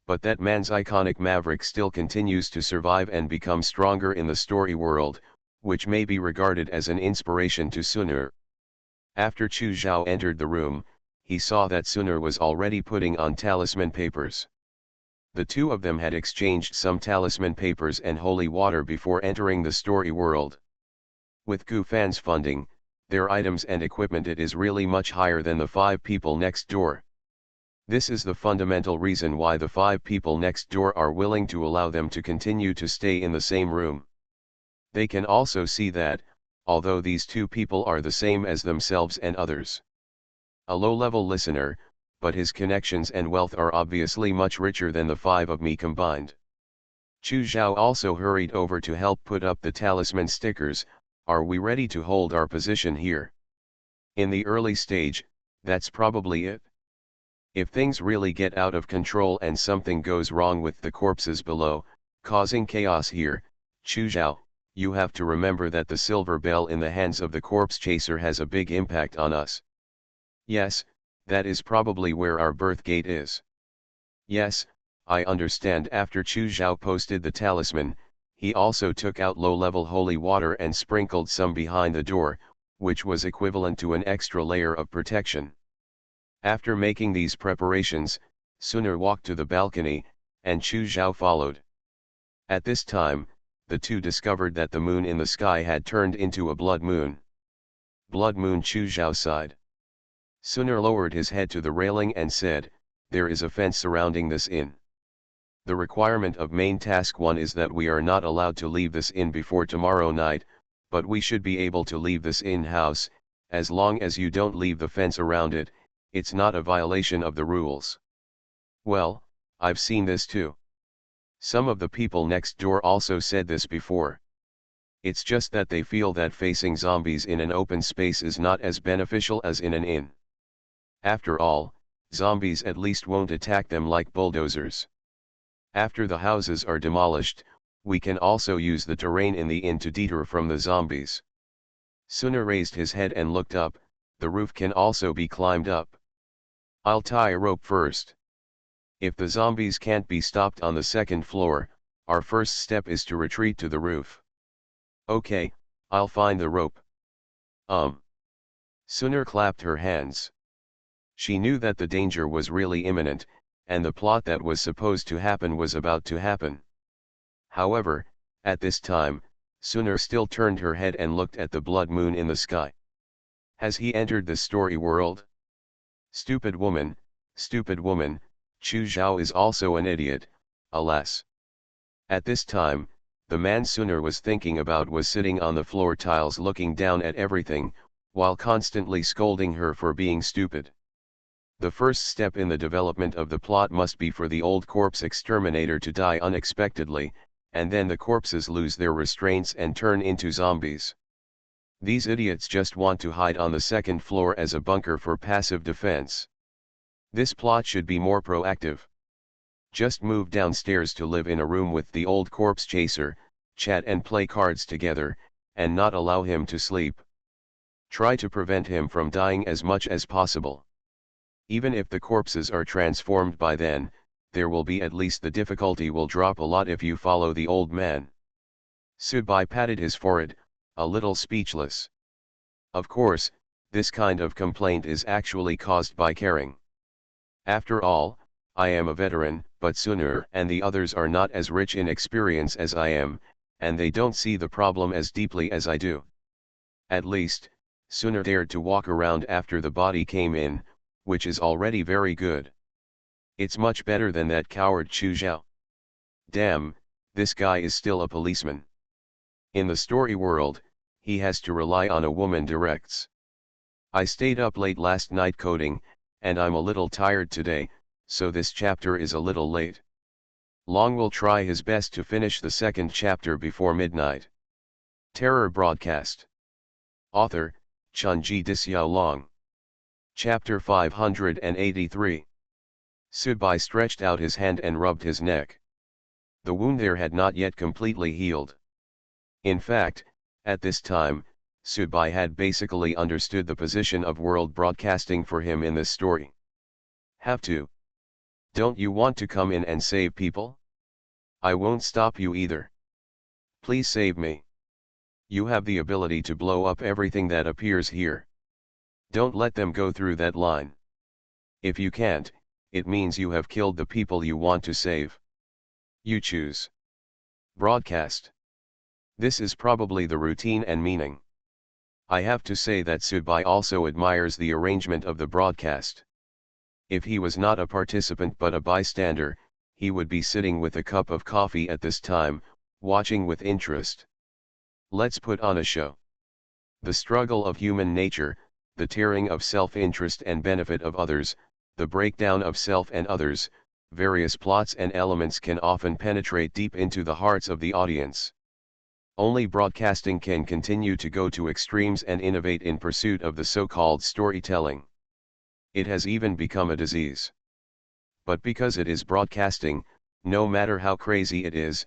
But that man's iconic maverick still continues to survive and become stronger in the story world, which may be regarded as an inspiration to Sooner. After Chu Zhao entered the room, he saw that Sooner was already putting on talisman papers. The two of them had exchanged some talisman papers and holy water before entering the story world. With Gu Fan's funding, their items and equipment it is really much higher than the 5 people next door. This is the fundamental reason why the 5 people next door are willing to allow them to continue to stay in the same room. They can also see that, although these 2 people are the same as themselves and others. A low-level listener, but his connections and wealth are obviously much richer than the 5 of me combined. Chu Zhao also hurried over to help put up the talisman stickers. Are we ready to hold our position here? In the early stage, that's probably it. If things really get out of control and something goes wrong with the corpses below, causing chaos here, Chu Zhao, you have to remember that the silver bell in the hands of the corpse chaser has a big impact on us. Yes, that is probably where our birth gate is. Yes, I understand. After Chu Zhao posted the talisman, he also took out low-level holy water and sprinkled some behind the door, which was equivalent to an extra layer of protection. After making these preparations, Sooner walked to the balcony, and Chu Zhao followed. At this time, the two discovered that the moon in the sky had turned into a blood moon. Blood moon. Chu Zhao sighed. Sooner lowered his head to the railing and said, there is a fence surrounding this inn. The requirement of main task 1 is that we are not allowed to leave this inn before tomorrow night, but we should be able to leave this inn house, as long as you don't leave the fence around it, it's not a violation of the rules. Well, I've seen this too. Some of the people next door also said this before. It's just that they feel that facing zombies in an open space is not as beneficial as in an inn. After all, zombies at least won't attack them like bulldozers. After the houses are demolished, we can also use the terrain in the inn to deter from the zombies. Suna raised his head and looked up. The roof can also be climbed up. I'll tie a rope first. If the zombies can't be stopped on the second floor, our first step is to retreat to the roof. Okay, I'll find the rope. Suna clapped her hands. She knew that the danger was really imminent, and the plot that was supposed to happen was about to happen. However, at this time, Suna still turned her head and looked at the blood moon in the sky. Has he entered the story world? Stupid woman, Chu Zhao is also an idiot, alas. At this time, the man Suna was thinking about was sitting on the floor tiles looking down at everything, while constantly scolding her for being stupid. The first step in the development of the plot must be for the old corpse exterminator to die unexpectedly, and then the corpses lose their restraints and turn into zombies. These idiots just want to hide on the second floor as a bunker for passive defense. This plot should be more proactive. Just move downstairs to live in a room with the old corpse chaser, chat and play cards together, and not allow him to sleep. Try to prevent him from dying as much as possible. Even if the corpses are transformed by then, there will be at least the difficulty will drop a lot if you follow the old man. Subai patted his forehead, a little speechless. Of course, this kind of complaint is actually caused by caring. After all, I am a veteran, but Suna and the others are not as rich in experience as I am, and they don't see the problem as deeply as I do. At least, Suna dared to walk around after the body came in, which is already very good. It's much better than that coward Chu Zhao. Damn, this guy is still a policeman. In the story world, he has to rely on a woman directs. I stayed up late last night coding, and I'm a little tired today, so this chapter is a little late. Long will try his best to finish the second chapter before midnight. Terror Broadcast. Author, Chunji Disyao Long. Chapter 583. Subai stretched out his hand and rubbed his neck. The wound there had not yet completely healed. In fact, at this time, Subai had basically understood the position of world broadcasting for him in this story. Have to? Don't you want to come in and save people? I won't stop you either. Please save me. You have the ability to blow up everything that appears here. Don't let them go through that line. If you can't, it means you have killed the people you want to save. You choose. Broadcast. This is probably the routine and meaning. I have to say that Subai also admires the arrangement of the broadcast. If he was not a participant but a bystander, he would be sitting with a cup of coffee at this time, watching with interest. Let's put on a show. The struggle of human nature, the tearing of self-interest and benefit of others, the breakdown of self and others, various plots and elements can often penetrate deep into the hearts of the audience. Only broadcasting can continue to go to extremes and innovate in pursuit of the so-called storytelling. It has even become a disease. But because it is broadcasting, no matter how crazy it is,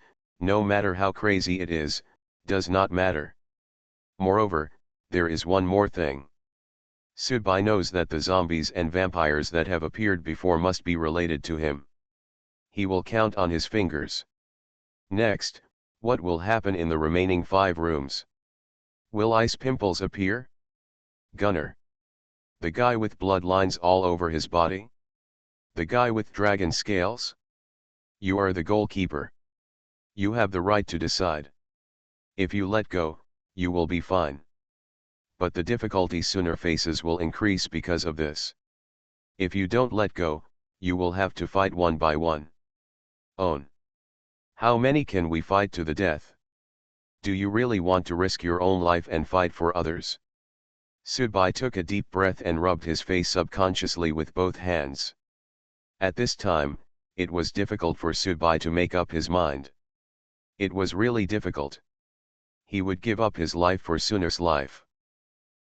does not matter. Moreover, there is one more thing. Subai knows that the zombies and vampires that have appeared before must be related to him. He will count on his fingers. Next, what will happen in the remaining 5 rooms? Will ice pimples appear? Gunner. The guy with bloodlines all over his body? The guy with dragon scales? You are the goalkeeper. You have the right to decide. If you let go, you will be fine. But the difficulty Suna faces will increase because of this. If you don't let go, you will have to fight one by one. Own. How many can we fight to the death? Do you really want to risk your own life and fight for others? Subai took a deep breath and rubbed his face subconsciously with both hands. At this time, it was difficult for Subai to make up his mind. It was really difficult. He would give up his life for Sunar's life.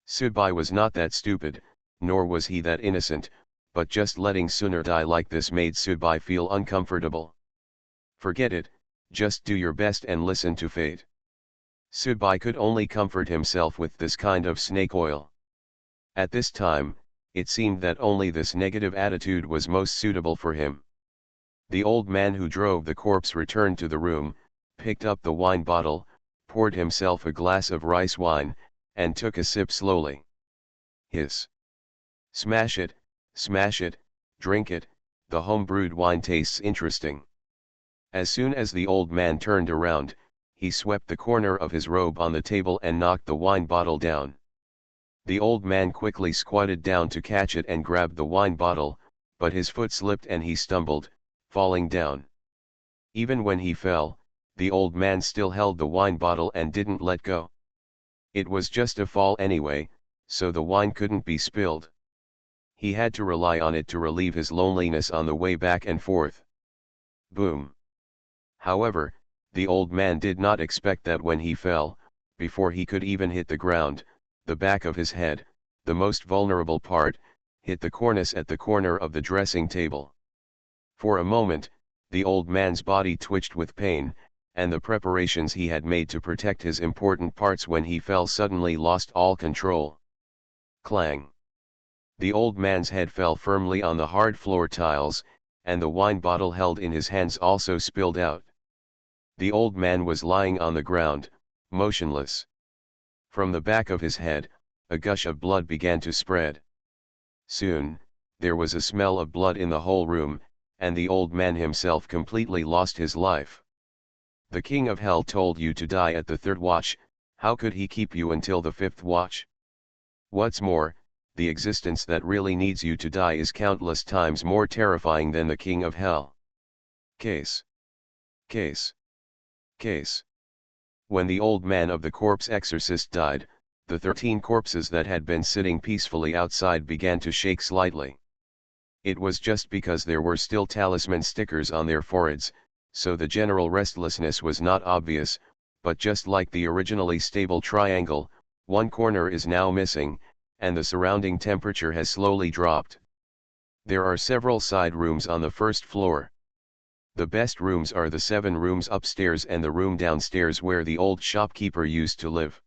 Subai was not that stupid, nor was he that innocent, but just letting Sunar die like this made Subai feel uncomfortable. Forget it, just do your best and listen to fate. Subai could only comfort himself with this kind of snake oil. At this time, it seemed that only this negative attitude was most suitable for him. The old man who drove the corpse returned to the room, picked up the wine bottle, poured himself a glass of rice wine, and took a sip slowly. Hiss. Smash it, drink it, the home-brewed wine tastes interesting. As soon as the old man turned around, he swept the corner of his robe on the table and knocked the wine bottle down. The old man quickly squatted down to catch it and grabbed the wine bottle, but his foot slipped and he stumbled, falling down. Even when he fell, the old man still held the wine bottle and didn't let go. It was just a fall anyway, so the wine couldn't be spilled. He had to rely on it to relieve his loneliness on the way back and forth. Boom. However, the old man did not expect that when he fell, before he could even hit the ground, the back of his head, the most vulnerable part, hit the cornice at the corner of the dressing table. For a moment, the old man's body twitched with pain, and the preparations he had made to protect his important parts when he fell suddenly lost all control. Clang! The old man's head fell firmly on the hard floor tiles, and the wine bottle held in his hands also spilled out. The old man was lying on the ground, motionless. From the back of his head, a gush of blood began to spread. Soon, there was a smell of blood in the whole room, and the old man himself completely lost his life. The king of hell told you to die at the third watch, how could he keep you until the fifth watch? What's more, the existence that really needs you to die is countless times more terrifying than the king of hell. Case. Case. Case. When the old man of the corpse exorcist died, the 13 corpses that had been sitting peacefully outside began to shake slightly. It was just because there were still talisman stickers on their foreheads, so the general restlessness was not obvious, but just like the originally stable triangle, one corner is now missing, and the surrounding temperature has slowly dropped. There are several side rooms on the first floor. The best rooms are the 7 rooms upstairs and the room downstairs where the old shopkeeper used to live.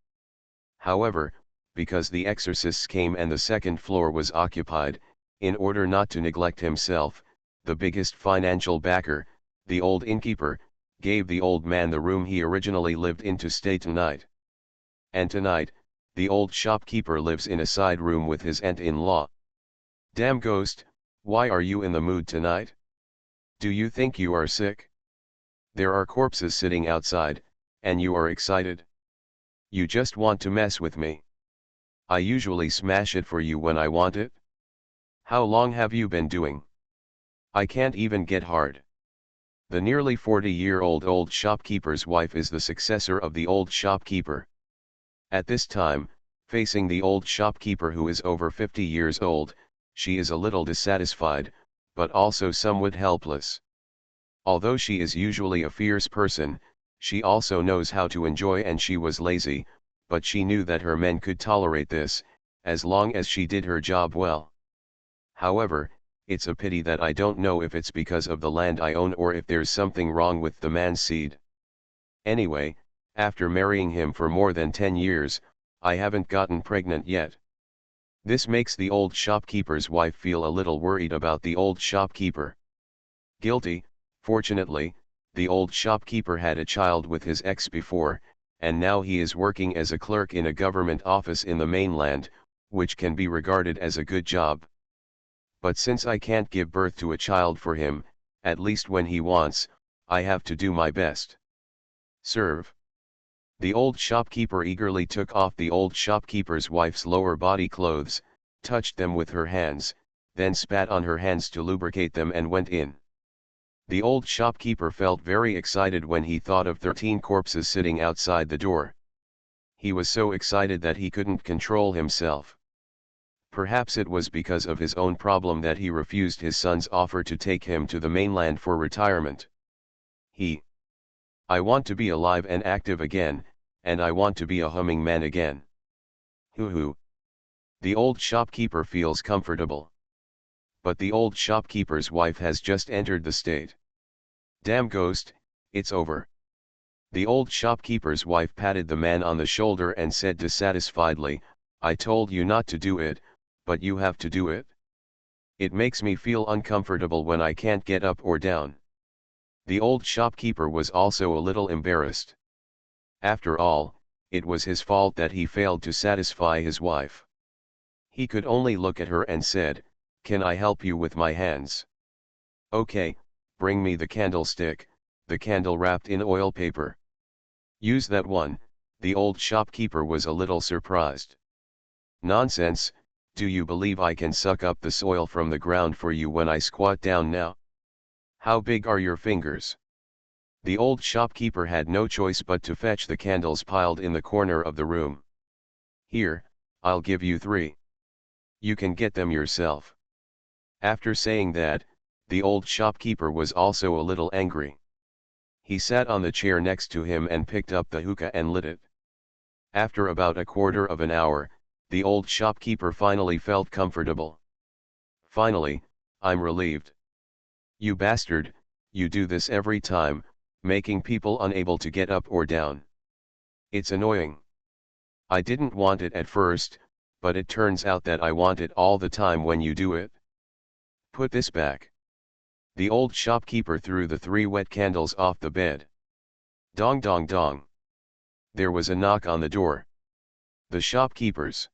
However, because the exorcists came and the second floor was occupied, in order not to neglect himself, the biggest financial backer, the old innkeeper, gave the old man the room he originally lived in to stay tonight. And tonight, the old shopkeeper lives in a side room with his aunt-in-law. Damn ghost, why are you in the mood tonight? Do you think you are sick? There are corpses sitting outside, and you are excited? You just want to mess with me. I usually smash it for you when I want it. How long have you been doing? I can't even get hard. The nearly 40-year-old old shopkeeper's wife is the successor of the old shopkeeper. At this time, facing the old shopkeeper who is over 50 years old, she is a little dissatisfied, but also somewhat helpless. Although she is usually a fierce person, she also knows how to enjoy, and she was lazy, but she knew that her men could tolerate this, as long as she did her job well. However, it's a pity that I don't know if it's because of the land I own or if there's something wrong with the man's seed. Anyway, after marrying him for more than 10 years, I haven't gotten pregnant yet. This makes the old shopkeeper's wife feel a little worried about the old shopkeeper. Guilty, fortunately, the old shopkeeper had a child with his ex before, and now he is working as a clerk in a government office in the mainland, which can be regarded as a good job. But since I can't give birth to a child for him, at least when he wants, I have to do my best. Serve. The old shopkeeper eagerly took off the old shopkeeper's wife's lower body clothes, touched them with her hands, then spat on her hands to lubricate them and went in. The old shopkeeper felt very excited when he thought of 13 corpses sitting outside the door. He was so excited that he couldn't control himself. Perhaps it was because of his own problem that he refused his son's offer to take him to the mainland for retirement. I want to be alive and active again, and I want to be a humming man again. Hoo. The old shopkeeper feels comfortable. But the old shopkeeper's wife has just entered the state. Damn ghost, it's over. The old shopkeeper's wife patted the man on the shoulder and said dissatisfiedly, I told you not to do it, but you have to do it. It makes me feel uncomfortable when I can't get up or down. The old shopkeeper was also a little embarrassed. After all, it was his fault that he failed to satisfy his wife. He could only look at her and said, Can I help you with my hands? Okay, bring me the candlestick, the candle wrapped in oil paper. Use that one. The old shopkeeper was a little surprised. Nonsense, do you believe I can suck up the soil from the ground for you when I squat down now? How big are your fingers? The old shopkeeper had no choice but to fetch the candles piled in the corner of the room. Here, I'll give you 3. You can get them yourself. After saying that, the old shopkeeper was also a little angry. He sat on the chair next to him and picked up the hookah and lit it. After about a quarter of an hour, the old shopkeeper finally felt comfortable. Finally, I'm relieved. You bastard, you do this every time, making people unable to get up or down. It's annoying. I didn't want it at first, but it turns out that I want it all the time when you do it. Put this back. The old shopkeeper threw the 3 wet candles off the bed. Dong dong dong. There was a knock on the door. The shopkeeper's.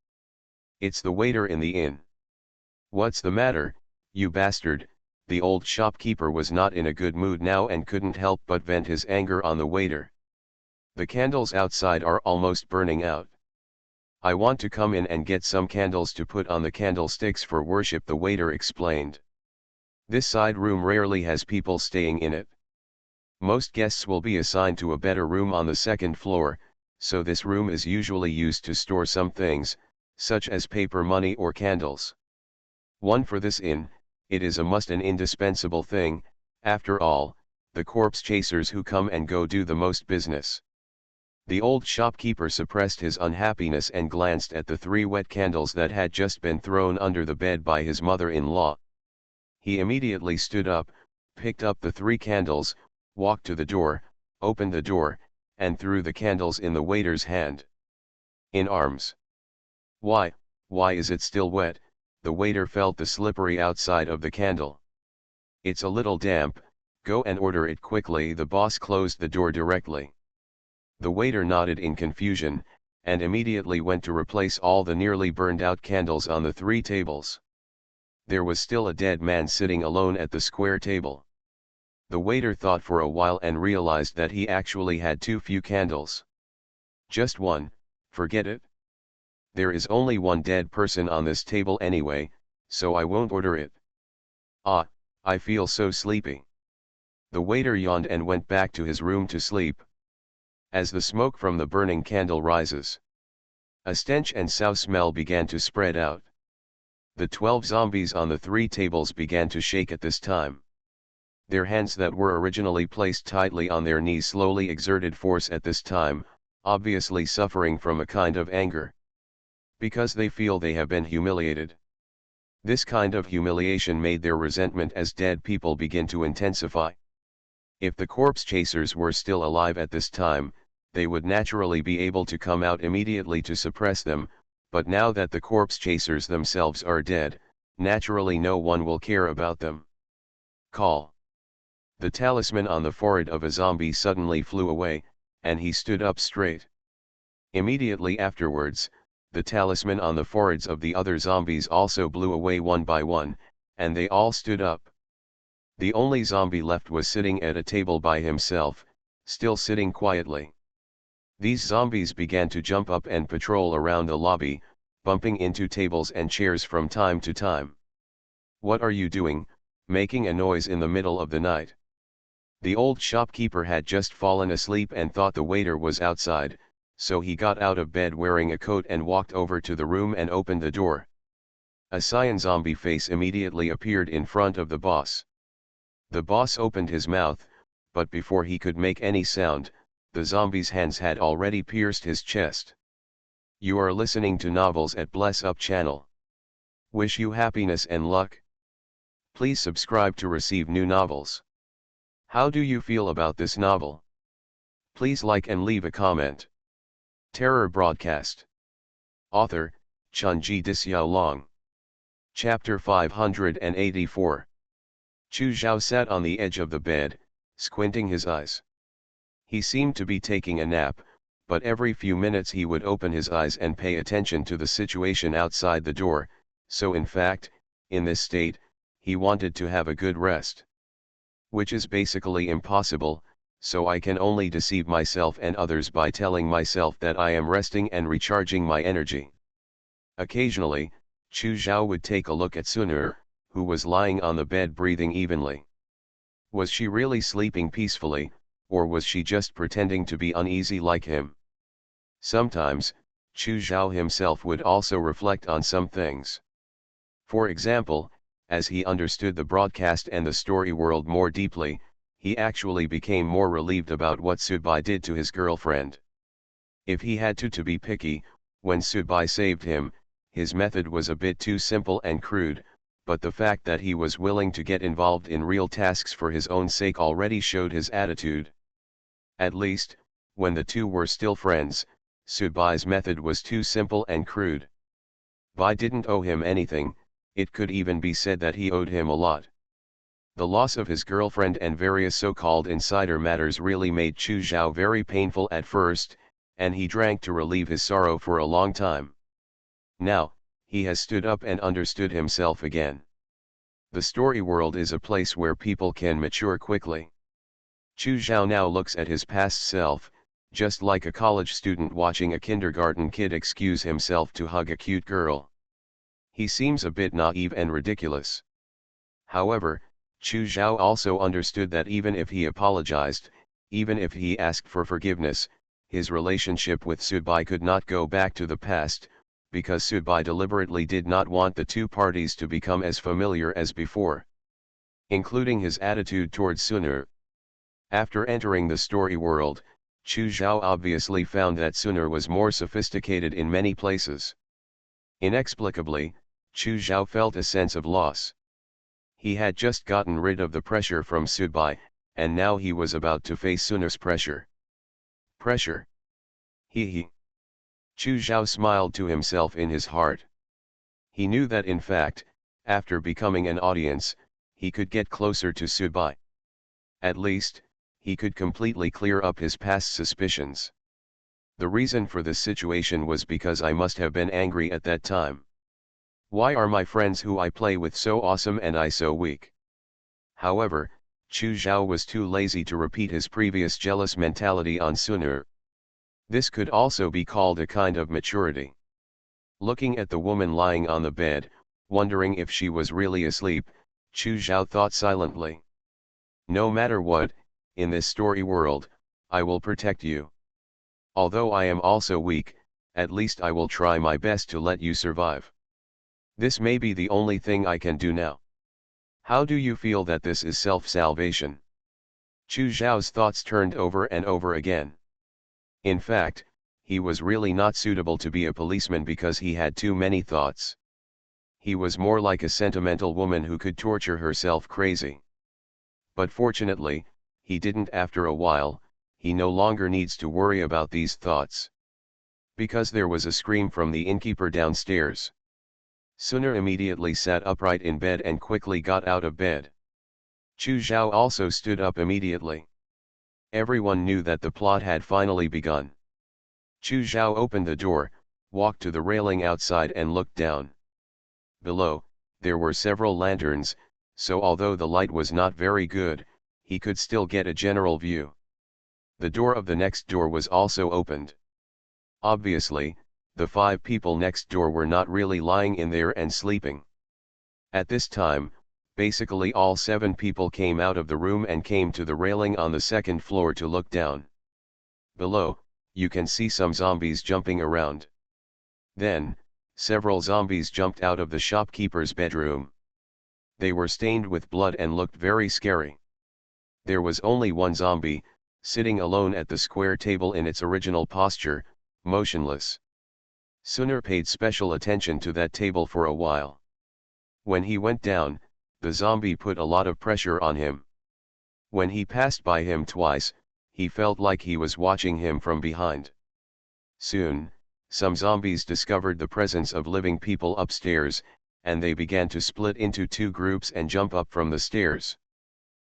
It's the waiter in the inn. What's the matter, you bastard? The old shopkeeper was not in a good mood now and couldn't help but vent his anger on the waiter. The candles outside are almost burning out. I want to come in and get some candles to put on the candlesticks for worship, the waiter explained. This side room rarely has people staying in it. Most guests will be assigned to a better room on the 2nd floor, so this room is usually used to store some things, such as paper money or candles. One for this inn, it is a must and indispensable thing. After all, the corpse chasers who come and go do the most business. The old shopkeeper suppressed his unhappiness and glanced at the 3 wet candles that had just been thrown under the bed by his mother-in-law. He immediately stood up, picked up the 3 candles, walked to the door, opened the door, and threw the candles in the waiter's hand. In arms. Why is it still wet? The waiter felt the slippery outside of the candle. It's a little damp, go and order it quickly. The boss closed the door directly. The waiter nodded in confusion, and immediately went to replace all the nearly burned out candles on the 3 tables. There was still a dead man sitting alone at the square table. The waiter thought for a while and realized that he actually had too few candles. Just one, forget it. There is only one dead person on this table anyway, so I won't order it. Ah, I feel so sleepy. The waiter yawned and went back to his room to sleep. As the smoke from the burning candle rises, a stench and sour smell began to spread out. The 12 zombies on the 3 tables began to shake at this time. Their hands that were originally placed tightly on their knees slowly exerted force at this time, obviously suffering from a kind of anger. Because they feel they have been humiliated. This kind of humiliation made their resentment as dead people begin to intensify. If the corpse chasers were still alive at this time, they would naturally be able to come out immediately to suppress them, but now that the corpse chasers themselves are dead, naturally no one will care about them. Call. The talisman on the forehead of a zombie suddenly flew away, and he stood up straight. Immediately afterwards, the talisman on the foreheads of the other zombies also blew away one by one, and they all stood up. The only zombie left was sitting at a table by himself, still sitting quietly. These zombies began to jump up and patrol around the lobby, bumping into tables and chairs from time to time. What are you doing, making a noise in the middle of the night? The old shopkeeper had just fallen asleep and thought the waiter was outside, so he got out of bed wearing a coat and walked over to the room and opened the door. A cyan zombie face immediately appeared in front of the boss. The boss opened his mouth, but before he could make any sound, the zombie's hands had already pierced his chest. You are listening to Novels at Bless Up channel. Wish you happiness and luck. Please subscribe to receive new novels. How do you feel about this novel? Please like and leave a comment. Terror Broadcast. Author, Chunji Dixiaolong. Chapter 584. Chu Zhao sat on the edge of the bed, squinting his eyes. He seemed to be taking a nap, but every few minutes he would open his eyes and pay attention to the situation outside the door, so in fact, in this state, he wanted to have a good rest. Which is basically impossible, so I can only deceive myself and others by telling myself that I am resting and recharging my energy. Occasionally, Chu Zhao would take a look at Sunur, who was lying on the bed breathing evenly. Was she really sleeping peacefully, or was she just pretending to be uneasy like him? Sometimes, Chu Zhao himself would also reflect on some things. For example, as he understood the broadcast and the story world more deeply, he actually became more relieved about what Subai did to his girlfriend. If he had to be picky, when Subai saved him, his method was a bit too simple and crude, but the fact that he was willing to get involved in real tasks for his own sake already showed his attitude. At least, when the two were still friends, Subai's method was too simple and crude. Bai didn't owe him anything, it could even be said that he owed him a lot. The loss of his girlfriend and various so-called insider matters really made Chu Zhao very painful at first, and he drank to relieve his sorrow for a long time. Now, he has stood up and understood himself again. The story world is a place where people can mature quickly. Chu Zhao now looks at his past self, just like a college student watching a kindergarten kid excuse himself to hug a cute girl. He seems a bit naive and ridiculous. However, Chu Zhao also understood that even if he apologized, even if he asked for forgiveness, his relationship with Subai could not go back to the past, because Subai deliberately did not want the two parties to become as familiar as before. Including his attitude towards Sunur. After entering the story world, Chu Zhao obviously found that Sunur was more sophisticated in many places. Inexplicably, Chu Zhao felt a sense of loss. He had just gotten rid of the pressure from Subai, and now he was about to face Sunur's pressure. Pressure? He. Chu Zhao smiled to himself in his heart. He knew that in fact, after becoming an audience, he could get closer to Subai. At least, he could completely clear up his past suspicions. The reason for this situation was because I must have been angry at that time. Why are my friends who I play with so awesome and I so weak? However, Chu Zhao was too lazy to repeat his previous jealous mentality on Sunur. This could also be called a kind of maturity. Looking at the woman lying on the bed, wondering if she was really asleep, Chu Zhao thought silently. No matter what, in this story world, I will protect you. Although I am also weak, at least I will try my best to let you survive. This may be the only thing I can do now. How do you feel that this is self-salvation? Chu Zhao's thoughts turned over and over again. In fact, he was really not suitable to be a policeman because he had too many thoughts. He was more like a sentimental woman who could torture herself crazy. But fortunately, he didn't. After a while, he no longer needs to worry about these thoughts. Because there was a scream from the innkeeper downstairs. Sunur immediately sat upright in bed and quickly got out of bed. Chu Zhao also stood up immediately. Everyone knew that the plot had finally begun. Chu Zhao opened the door, walked to the railing outside and looked down. Below, there were several lanterns, so although the light was not very good, he could still get a general view. The door of the next door was also opened. Obviously, the 5 people next door were not really lying in there and sleeping. At this time, basically all 7 people came out of the room and came to the railing on the second floor to look down. Below, you can see some zombies jumping around. Then, Several zombies jumped out of the shopkeeper's bedroom. They were stained with blood and looked very scary. There was only one zombie, sitting alone at the square table in its original posture, motionless. Sunur paid special attention to that table for a while. When he went down, the zombie put a lot of pressure on him. When he passed by him twice, he felt like he was watching him from behind. Soon, some zombies discovered the presence of living people upstairs, and they began to split into two groups and jump up from the stairs.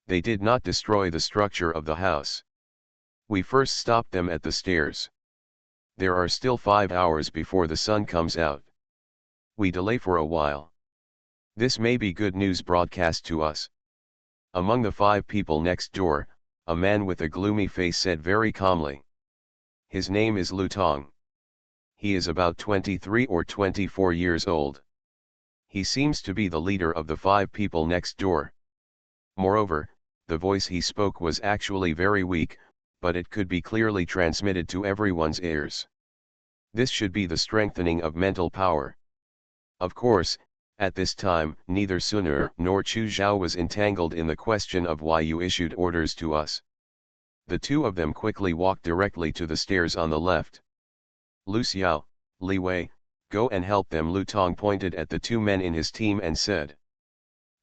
They did not destroy the structure of the house. We first stopped them at the stairs. There are still 5 hours before the sun comes out. We delay for a while. This may be good news broadcast to us. Among the 5 people next door, a man with a gloomy face said very calmly. His name is Lutong. He is about 23 or 24 years old. He seems to be the leader of the 5 people next door. Moreover, the voice he spoke was actually very weak, but it could be clearly transmitted to everyone's ears. This should be the strengthening of mental power. Of course, at this time, neither Sunur nor Chu Zhao was entangled in the question of why you issued orders to us. The two of them quickly walked directly to the stairs on the left. Lu Xiao, Li Wei, go and help them. Lutong pointed at the 2 men in his team and said.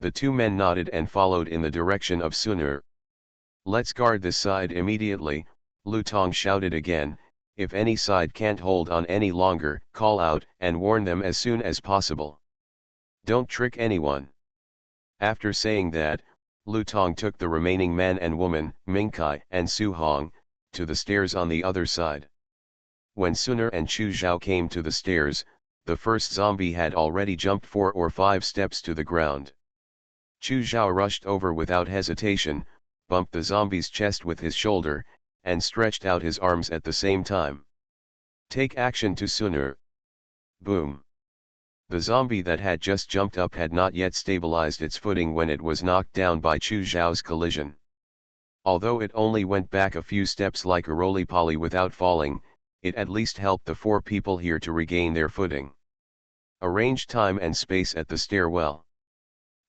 The 2 men nodded and followed in the direction of Sunur. Let's guard this side immediately, Lutong shouted again. If any side can't hold on any longer, call out and warn them as soon as possible. Don't trick anyone. After saying that, Lutong took the remaining man and woman, Mingkai and Su Hong, to the stairs on the other side. When Sunur and Chu Zhao came to the stairs, the first zombie had already jumped 4 or 5 steps to the ground. Chu Zhao rushed over without hesitation, bumped the zombie's chest with his shoulder, and stretched out his arms at the same time. Take action to Sunur. Boom. The zombie that had just jumped up had not yet stabilized its footing when it was knocked down by Chu Zhao's collision. Although it only went back a few steps like a roly-poly without falling, it at least helped the 4 people here to regain their footing. Arrange time and space at the stairwell.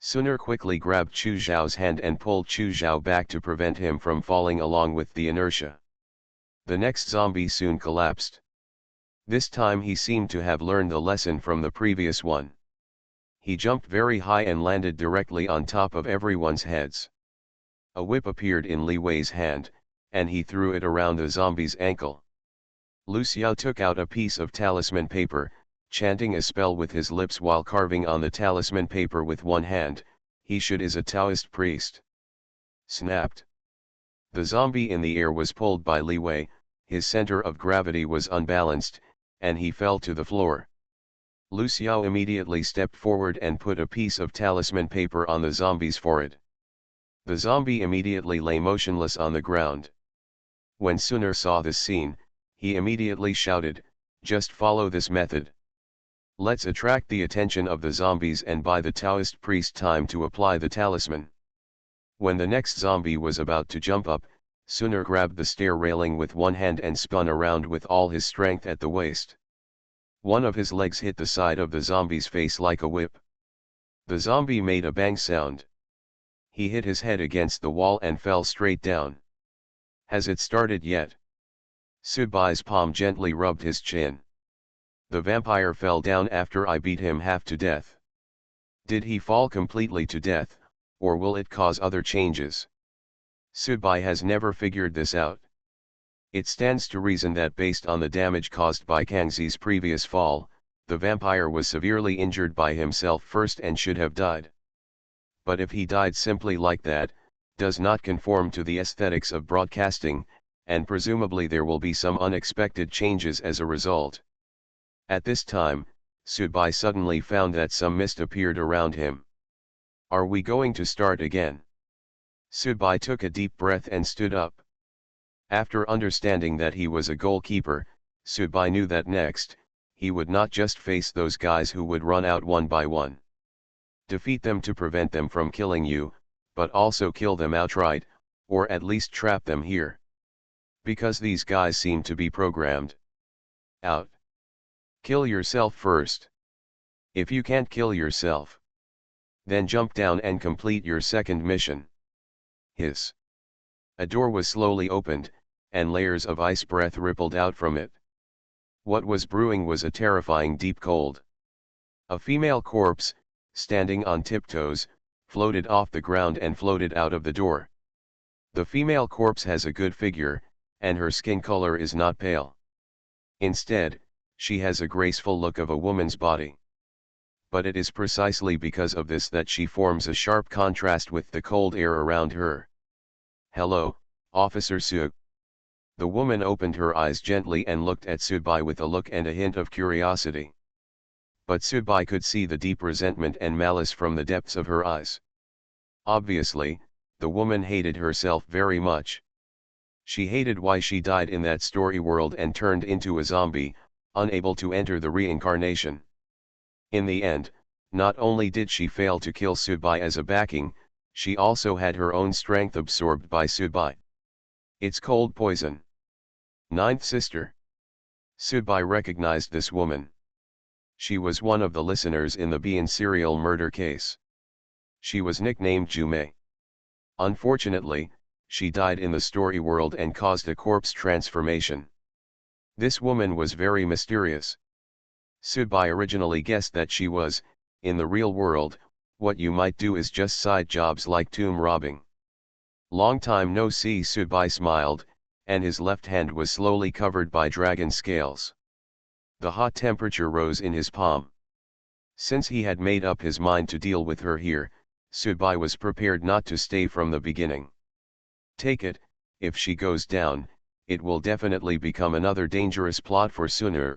Sunur quickly grabbed Chu Zhao's hand and pulled Chu Zhao back to prevent him from falling along with the inertia. The next zombie soon collapsed. This time he seemed to have learned the lesson from the previous one. He jumped very high and landed directly on top of everyone's heads. A whip appeared in Li Wei's hand, and he threw it around the zombie's ankle. Lu Xiao took out a piece of talisman paper, chanting a spell with his lips while carving on the talisman paper with one hand. He should is a Taoist priest. Snapped. The zombie in the air was pulled by Li Wei, his center of gravity was unbalanced, and he fell to the floor. Lu Xiao immediately stepped forward and put a piece of talisman paper on the zombie's forehead. The zombie immediately lay motionless on the ground. When Sunur saw this scene, he immediately shouted, just follow this method. Let's attract the attention of the zombies and buy the Taoist priest time to apply the talisman. When the next zombie was about to jump up, Sunur grabbed the stair railing with one hand and spun around with all his strength at the waist. One of his legs hit the side of the zombie's face like a whip. The zombie made a bang sound. He hit his head against the wall and fell straight down. Has it started yet? Sudbai's palm gently rubbed his chin. The vampire fell down after I beat him half to death. Did he fall completely to death, or will it cause other changes? Sudbai has never figured this out. It stands to reason that based on the damage caused by Kangxi's previous fall, the vampire was severely injured by himself first and should have died. But if he died simply like that, does not conform to the aesthetics of broadcasting, and presumably there will be some unexpected changes as a result. At this time, Sudbai suddenly found that some mist appeared around him. Are we going to start again? Sudbai took a deep breath and stood up. After understanding that he was a goalkeeper, Sudbai knew that next, he would not just face those guys who would run out one by one. Defeat them to prevent them from killing you, but also kill them outright, or at least trap them here. Because these guys seem to be programmed out. Kill yourself first. If you can't kill yourself, then jump down and complete your second mission. Hiss. A door was slowly opened, and layers of ice breath rippled out from it. What was brewing was a terrifying deep cold. A female corpse, standing on tiptoes, floated off the ground and floated out of the door. The female corpse has a good figure, and her skin color is not pale. Instead, she has a graceful look of a woman's body. But it is precisely because of this that she forms a sharp contrast with the cold air around her. "Hello, Officer Sug." The woman opened her eyes gently and looked at Subai with a look and a hint of curiosity. But Subai could see the deep resentment and malice from the depths of her eyes. Obviously, the woman hated herself very much. She hated why she died in that story world and turned into a zombie, unable to enter the reincarnation. In the end, not only did she fail to kill Subai as a backing, she also had her own strength absorbed by Subai. It's cold poison. Ninth sister. Subai recognized this woman. She was one of the listeners in the Bean serial murder case. She was nicknamed Jume. Unfortunately, she died in the story world and caused a corpse transformation. This woman was very mysterious. Subai originally guessed that she was, in the real world, what you might do is just side jobs like tomb robbing. Long time no see. Subai smiled, and his left hand was slowly covered by dragon scales. The hot temperature rose in his palm. Since he had made up his mind to deal with her here, Subai was prepared not to stay from the beginning. Take it, if she goes down, it will definitely become another dangerous plot for Sunur.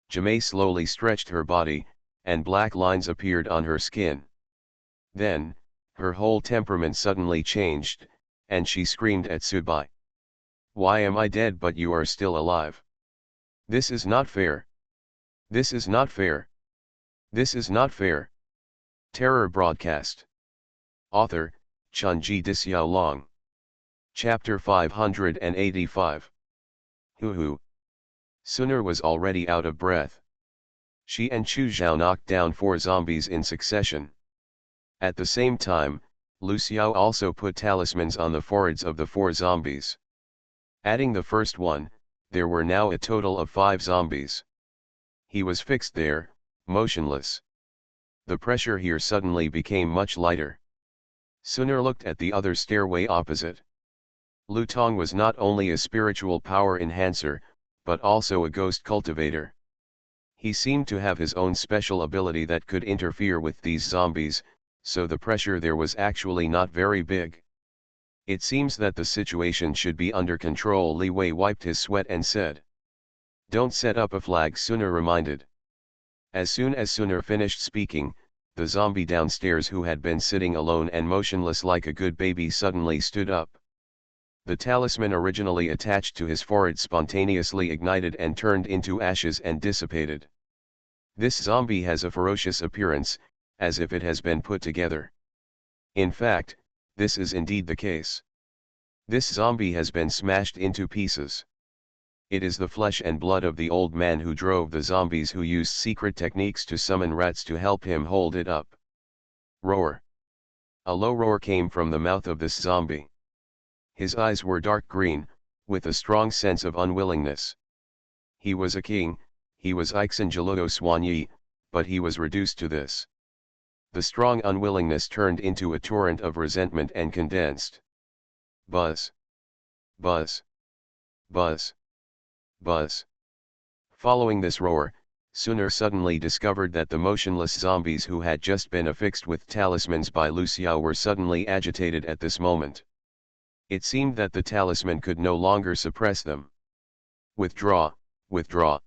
Jamae slowly stretched her body, and black lines appeared on her skin. Then, her whole temperament suddenly changed, and she screamed at Subai. "Why am I dead but you are still alive? This is not fair. This is not fair. This is not fair." Terror broadcast. Author, Chunji Disyao. Chapter 585. Hoo. Sunur was already out of breath. She and Chu Zhao knocked down 4 zombies in succession. At the same time, Lu Xiao also put talismans on the foreheads of the 4 zombies. Adding the first one, there were now a total of 5 zombies. He was fixed there, motionless. The pressure here suddenly became much lighter. Sunur looked at the other stairway opposite. Lu Tong was not only a spiritual power enhancer, but also a ghost cultivator. He seemed to have his own special ability that could interfere with these zombies, so the pressure there was actually not very big. It seems that the situation should be under control. Li Wei wiped his sweat and said. "Don't set up a flag," Sunur reminded. As soon as Sunur finished speaking, the zombie downstairs who had been sitting alone and motionless like a good baby suddenly stood up. The talisman originally attached to his forehead spontaneously ignited and turned into ashes and dissipated. This zombie has a ferocious appearance, as if it has been put together. In fact, this is indeed the case. This zombie has been smashed into pieces. It is the flesh and blood of the old man who drove the zombies who used secret techniques to summon rats to help him hold it up. Roar. A low roar came from the mouth of this zombie. His eyes were dark green, with a strong sense of unwillingness. He was a king, he was Ixangeluo Swanyi, but he was reduced to this. The strong unwillingness turned into a torrent of resentment and condensed. Buzz. Buzz. Buzz. Buzz. Following this roar, Sunur suddenly discovered that the motionless zombies who had just been affixed with talismans by Lu Xiao were suddenly agitated at this moment. It seemed that the talisman could no longer suppress them. "Withdraw, withdraw."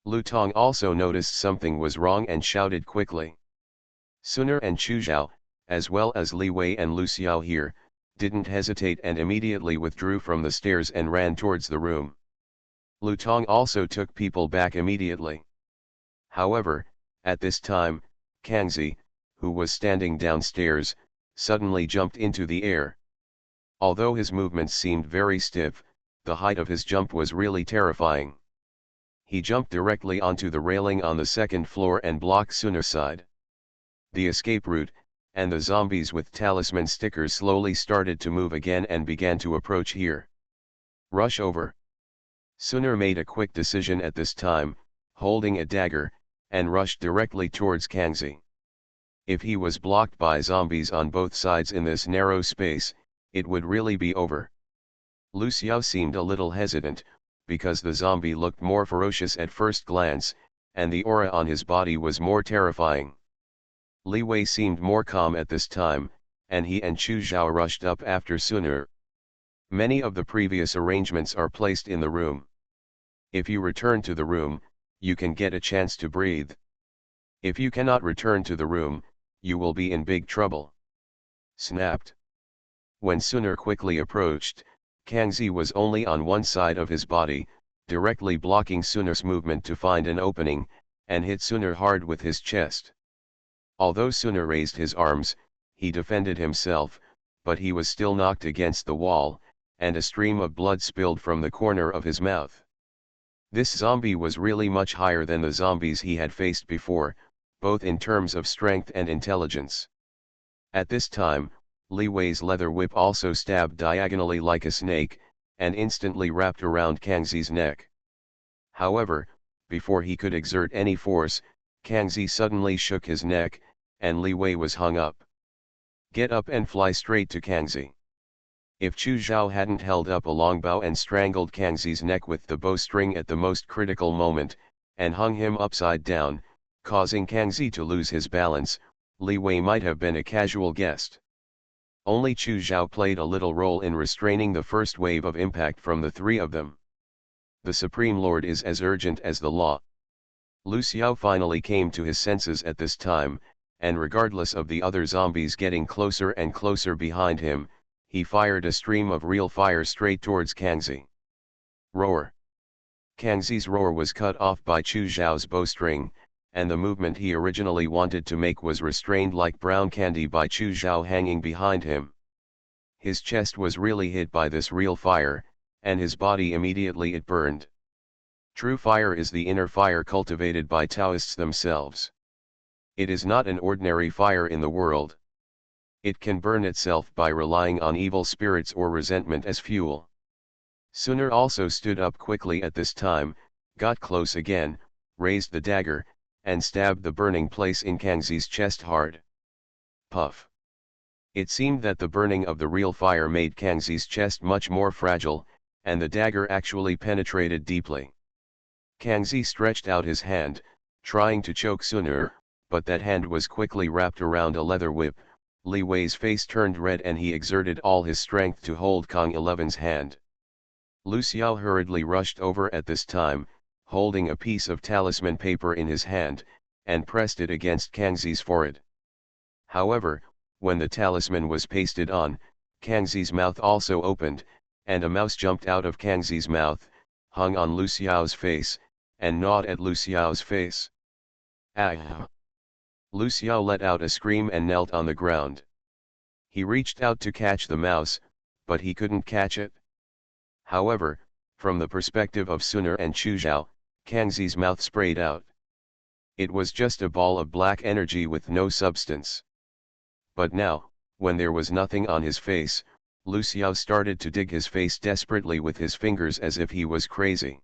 Lu Tong also noticed something was wrong and shouted quickly. Sunur and Chu Zhao, as well as Li Wei and Lu Xiao here, didn't hesitate and immediately withdrew from the stairs and ran towards the room. Lu Tong also took people back immediately. However, at this time, Kangzi, who was standing downstairs, suddenly jumped into the air. Although his movements seemed very stiff, the height of his jump was really terrifying. He jumped directly onto the railing on the second floor and blocked Suner's side. The escape route, and the zombies with talisman stickers slowly started to move again and began to approach here. Rush over. Suner made a quick decision at this time, holding a dagger, and rushed directly towards Kangxi. If he was blocked by zombies on both sides in this narrow space, it would really be over. Lu Xiao seemed a little hesitant, because the zombie looked more ferocious at first glance, and the aura on his body was more terrifying. Li Wei seemed more calm at this time, and he and Chu Zhao rushed up after Suner. Many of the previous arrangements are placed in the room. If you return to the room, you can get a chance to breathe. If you cannot return to the room, you will be in big trouble. Snapped. When Suner quickly approached, Kangxi was only on one side of his body, directly blocking Suner's movement to find an opening, and hit Suner hard with his chest. Although Suner raised his arms, he defended himself, but he was still knocked against the wall, and a stream of blood spilled from the corner of his mouth. This zombie was really much higher than the zombies he had faced before, both in terms of strength and intelligence. At this time, Li Wei's leather whip also stabbed diagonally like a snake, and instantly wrapped around Kangxi's neck. However, before he could exert any force, Kangxi suddenly shook his neck, and Li Wei was hung up. Get up and fly straight to Kangxi. If Chu Zhao hadn't held up a long bow and strangled Kangxi's neck with the bowstring at the most critical moment, and hung him upside down, causing Kangxi to lose his balance, Li Wei might have been a casual guest. Only Chu Zhao played a little role in restraining the first wave of impact from the three of them. The Supreme Lord is as urgent as the law. Lu Xiao finally came to his senses at this time, and regardless of the other zombies getting closer and closer behind him, he fired a stream of real fire straight towards Kangxi. Roar! Kangxi's roar was cut off by Chu Zhao's bowstring, and the movement he originally wanted to make was restrained like brown candy by Chu Zhao hanging behind him. His chest was really hit by this real fire, and his body immediately it burned. True fire is the inner fire cultivated by Taoists themselves. It is not an ordinary fire in the world. It can burn itself by relying on evil spirits or resentment as fuel. Suner also stood up quickly at this time, got close again, raised the dagger, and stabbed the burning place in Kangxi's chest hard. Puff. It seemed that the burning of the real fire made Kangxi's chest much more fragile, and the dagger actually penetrated deeply. Kangxi stretched out his hand, trying to choke Suner, but that hand was quickly wrapped around a leather whip. Li Wei's face turned red and he exerted all his strength to hold Kong 11's hand. Lu Xiao hurriedly rushed over at this time, holding a piece of talisman paper in his hand, and pressed it against Kangxi's forehead. However, when the talisman was pasted on, Kangxi's mouth also opened, and a mouse jumped out of Kangxi's mouth, hung on Lu Xiao's face, and gnawed at Lu Xiao's face. Ah! Lu Xiao let out a scream and knelt on the ground. He reached out to catch the mouse, but he couldn't catch it. However, from the perspective of Suner and Chu Zhao, Kangxi's mouth sprayed out. It was just a ball of black energy with no substance. But now, when there was nothing on his face, Lu Xiao started to dig his face desperately with his fingers as if he was crazy.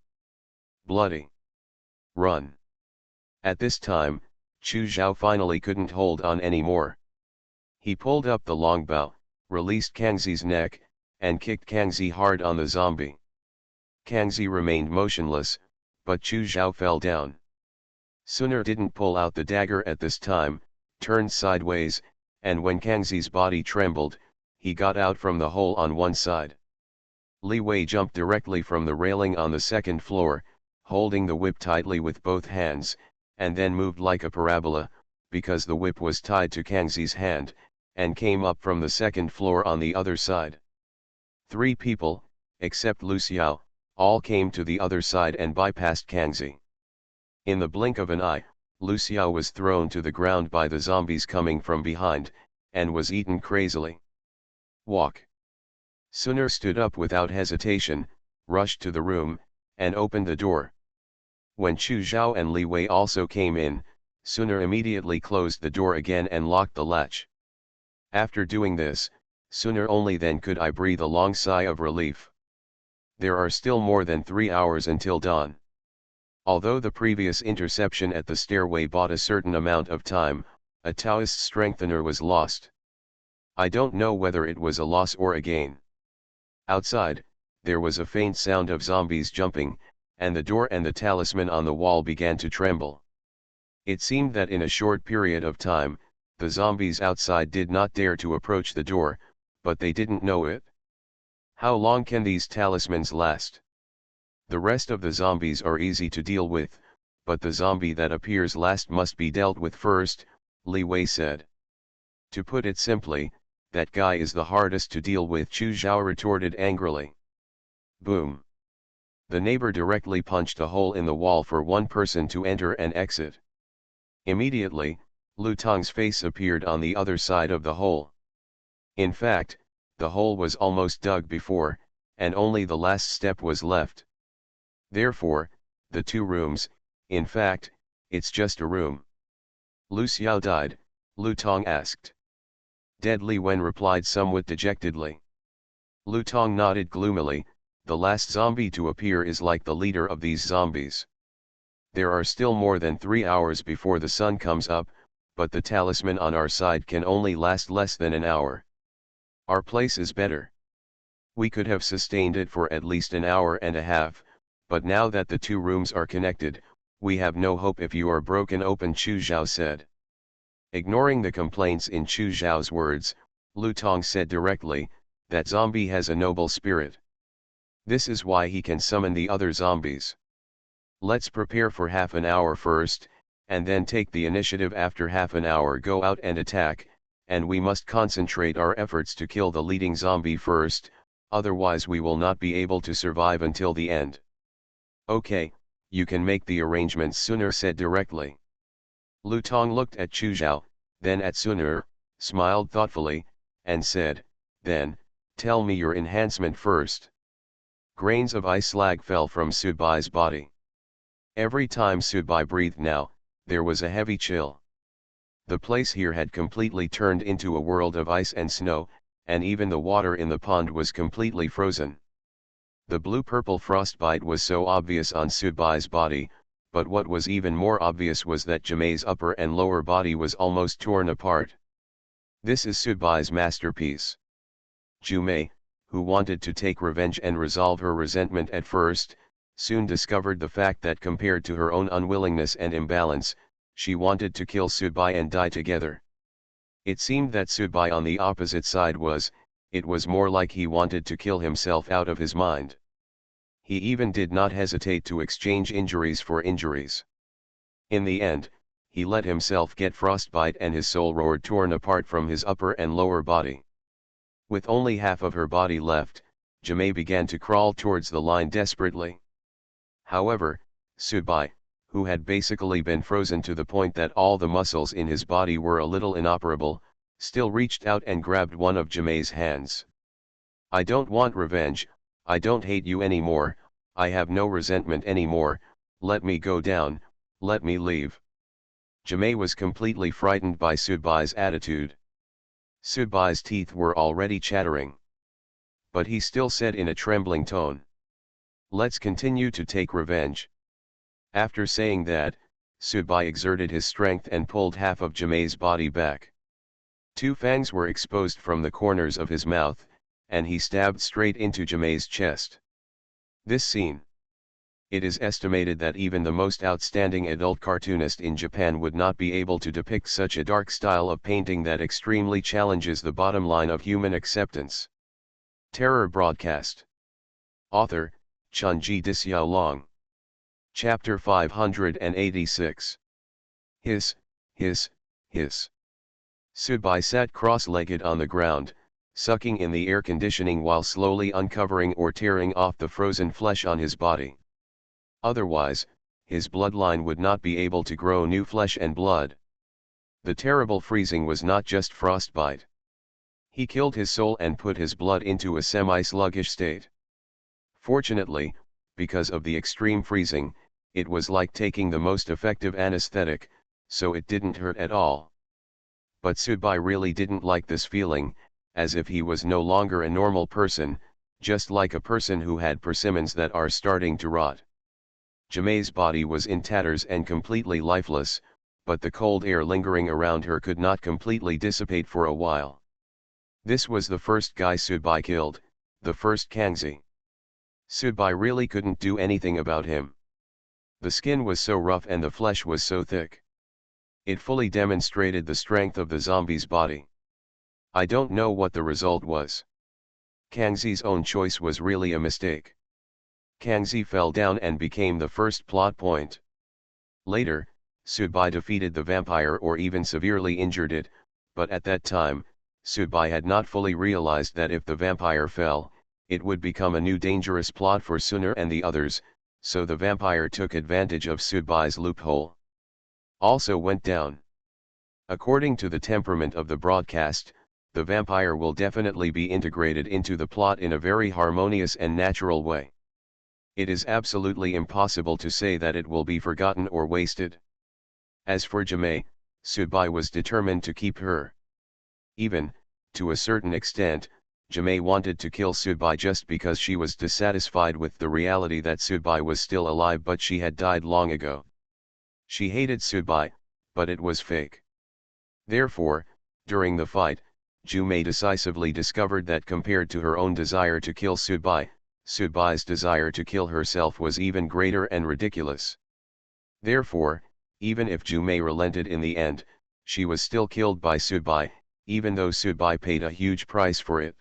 Bloody! Run! At this time, Chu Zhao finally couldn't hold on anymore. He pulled up the long bow, released Kangxi's neck, and kicked Kangxi hard on the zombie. Kangxi remained motionless, but Chu Zhao fell down. Suner didn't pull out the dagger at this time, turned sideways, and when Kangxi's body trembled, he got out from the hole on one side. Li Wei jumped directly from the railing on the second floor, holding the whip tightly with both hands, and then moved like a parabola, because the whip was tied to Kangxi's hand, and came up from the second floor on the other side. 3 people, except Lu Xiao, all came to the other side and bypassed Kangxi. In the blink of an eye, Lu Xiao was thrown to the ground by the zombies coming from behind, and was eaten crazily. Walk. Suner stood up without hesitation, rushed to the room, and opened the door. When Chu Zhao and Li Wei also came in, Suner immediately closed the door again and locked the latch. After doing this, Suner only then could I breathe a long sigh of relief. There are still more than 3 hours until dawn. Although the previous interception at the stairway bought a certain amount of time, a Taoist strengthener was lost. I don't know whether it was a loss or a gain. Outside, there was a faint sound of zombies jumping, and the door and the talisman on the wall began to tremble. It seemed that in a short period of time, the zombies outside did not dare to approach the door, but they didn't know it. How long can these talismans last? The rest of the zombies are easy to deal with, but the zombie that appears last must be dealt with first, Li Wei said. To put it simply, that guy is the hardest to deal with, Chu Zhao retorted angrily. Boom. The neighbor directly punched a hole in the wall for one person to enter and exit. Immediately, Lu Tong's face appeared on the other side of the hole. In fact, the hole was almost dug before, and only the last step was left. Therefore, the 2 rooms, in fact, it's just a room. Lu Xiao died, Lu Tong asked. Dead, Li Wen replied somewhat dejectedly. Lu Tong nodded gloomily. The last zombie to appear is like the leader of these zombies. There are still more than 3 hours before the sun comes up, but the talisman on our side can only last less than an hour. Our place is better. We could have sustained it for at least an hour and a half, but now that the 2 rooms are connected, we have no hope if you are broken open, Chu Zhao said. Ignoring the complaints in Chu Zhao's words, Lu Tong said directly, that zombie has a noble spirit. This is why he can summon the other zombies. Let's prepare for half an hour first, and then take the initiative. After half an hour go out and attack, and we must concentrate our efforts to kill the leading zombie first, otherwise we will not be able to survive until the end. Okay, you can make the arrangements, Suner said directly. Lu Tong looked at Chu Zhao, then at Suner, smiled thoughtfully, and said, then, tell me your enhancement first. Grains of ice slag fell from Sudbai's body. Every time Sudbai breathed now, there was a heavy chill. The place here had completely turned into a world of ice and snow, and even the water in the pond was completely frozen. The blue-purple frostbite was so obvious on Sudbai's body, but what was even more obvious was that Jimei's upper and lower body was almost torn apart. This is Sudbai's masterpiece. Jumei, who wanted to take revenge and resolve her resentment at first, soon discovered the fact that compared to her own unwillingness and imbalance, she wanted to kill Sudbai and die together. It seemed that Sudbai on the opposite side it was more like he wanted to kill himself out of his mind. He even did not hesitate to exchange injuries for injuries. In the end, he let himself get frostbite and his soul roared torn apart from his upper and lower body. With only half of her body left, Jimei began to crawl towards the line desperately. However, Sudbai, who had basically been frozen to the point that all the muscles in his body were a little inoperable, still reached out and grabbed one of Jimei's hands. I don't want revenge, I don't hate you anymore, I have no resentment anymore, let me go down, let me leave. Jimei was completely frightened by Sudbai's attitude. Sudbai's teeth were already chattering. But he still said in a trembling tone, let's continue to take revenge. After saying that, Sudbai exerted his strength and pulled half of Jimei's body back. 2 fangs were exposed from the corners of his mouth, and he stabbed straight into Jimei's chest. This scene. It is estimated that even the most outstanding adult cartoonist in Japan would not be able to depict such a dark style of painting that extremely challenges the bottom line of human acceptance. Terror Broadcast. Author, Chunji Dixiaolong. Chapter 586. Hiss. Sudbai sat cross-legged on the ground, sucking in the air conditioning while slowly uncovering or tearing off the frozen flesh on his body. Otherwise, his bloodline would not be able to grow new flesh and blood. The terrible freezing was not just frostbite. He killed his soul and put his blood into a semi-sluggish state. Fortunately, because of the extreme freezing, it was like taking the most effective anesthetic, so it didn't hurt at all. But Subai really didn't like this feeling, as if he was no longer a normal person, just like a person who had persimmons that are starting to rot. Jaime's body was in tatters and completely lifeless, but the cold air lingering around her could not completely dissipate for a while. This was the first guy Subai killed, the first Kangxi. Subai really couldn't do anything about him. The skin was so rough and the flesh was so thick. It fully demonstrated the strength of the zombie's body. I don't know what the result was. Kangxi's own choice was really a mistake. Kangxi fell down and became the first plot point. Later, Subai defeated the vampire or even severely injured it, but at that time, Subai had not fully realized that if the vampire fell, it would become a new dangerous plot for Suner and the others, so the vampire took advantage of Subai's loophole. Also went down. According to the temperament of the broadcast, the vampire will definitely be integrated into the plot in a very harmonious and natural way. It is absolutely impossible to say that it will be forgotten or wasted. As for Jaime, Subai was determined to keep her. Even, to a certain extent, Jaime wanted to kill Subai just because she was dissatisfied with the reality that Subai was still alive but she had died long ago. She hated Subai, but it was fake. Therefore, during the fight, Jaime decisively discovered that compared to her own desire to kill Subai, Subai's desire to kill herself was even greater and ridiculous. Therefore, even if Jaime relented in the end, she was still killed by Subai, even though Subai paid a huge price for it.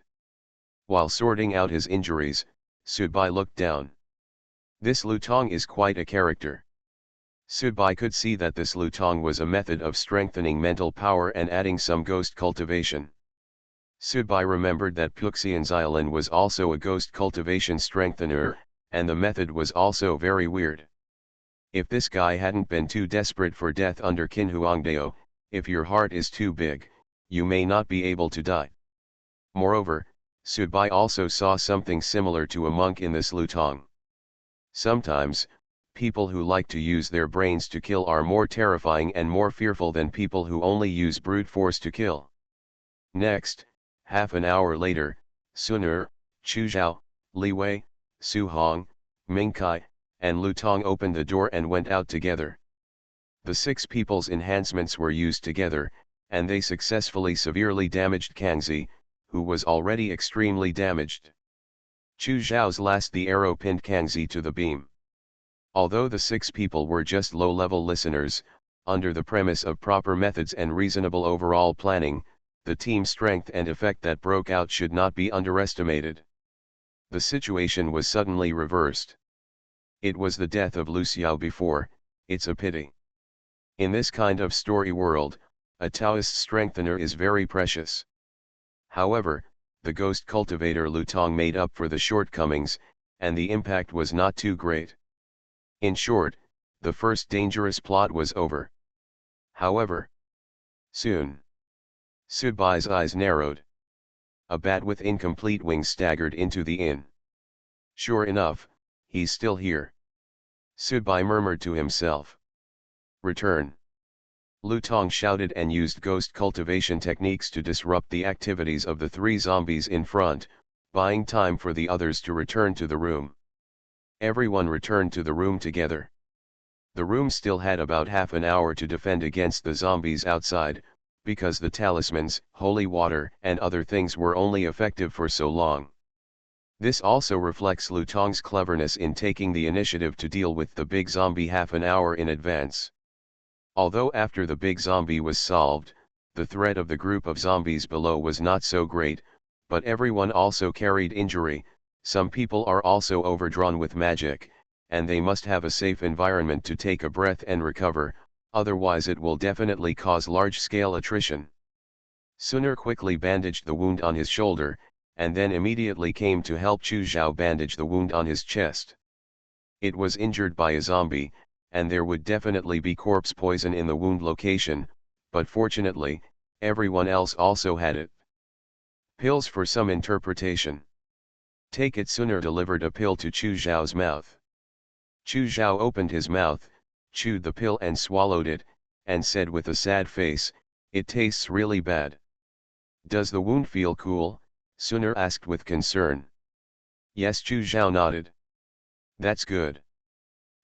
While sorting out his injuries, Subai looked down. This Lutong is quite a character. Subai could see that this Lutong was a method of strengthening mental power and adding some ghost cultivation. Subai remembered that Puxianxialan was also a ghost cultivation strengthener, and the method was also very weird. If this guy hadn't been too desperate for death under Qin Huangdao, if your heart is too big, you may not be able to die. Moreover, Subai also saw something similar to a monk in this Lutong. Sometimes, people who like to use their brains to kill are more terrifying and more fearful than people who only use brute force to kill. Next, half an hour later, Suner, Chu Zhao, Li Wei, Su Hong, Ming Kai, and Lutong opened the door and went out together. The 6 people's enhancements were used together, and they successfully severely damaged Kangxi, who was already extremely damaged. Chu Zhao's last the arrow pinned Kangxi to the beam. Although the 6 people were just low-level listeners, under the premise of proper methods and reasonable overall planning, the team strength and effect that broke out should not be underestimated. The situation was suddenly reversed. It was the death of Lu Xiao before, it's a pity. In this kind of story world, a Taoist strengthener is very precious. However, the ghost cultivator Lutong made up for the shortcomings, and the impact was not too great. In short, the first dangerous plot was over. However, soon, Subai's eyes narrowed. A bat with incomplete wings staggered into the inn. Sure enough, he's still here. Subai murmured to himself. Return. Lutong shouted and used ghost cultivation techniques to disrupt the activities of the 3 zombies in front, buying time for the others to return to the room. Everyone returned to the room together. The room still had about half an hour to defend against the zombies outside, because the talismans, holy water, and other things were only effective for so long. This also reflects Lutong's cleverness in taking the initiative to deal with the big zombie half an hour in advance. Although after the big zombie was solved, the threat of the group of zombies below was not so great, but everyone also carried injury. Some people are also overdrawn with magic, and they must have a safe environment to take a breath and recover, otherwise it will definitely cause large-scale attrition. Suner quickly bandaged the wound on his shoulder, and then immediately came to help Chu Zhao bandage the wound on his chest. It was injured by a zombie, and there would definitely be corpse poison in the wound location, but fortunately, everyone else also had it. Pills for some interpretation. Take it. Suner delivered a pill to Chu Zhao's mouth. Chu Zhao opened his mouth, chewed the pill and swallowed it, and said with a sad face, "It tastes really bad." "Does the wound feel cool?" Suner asked with concern. "Yes," Chu Zhao nodded. "That's good.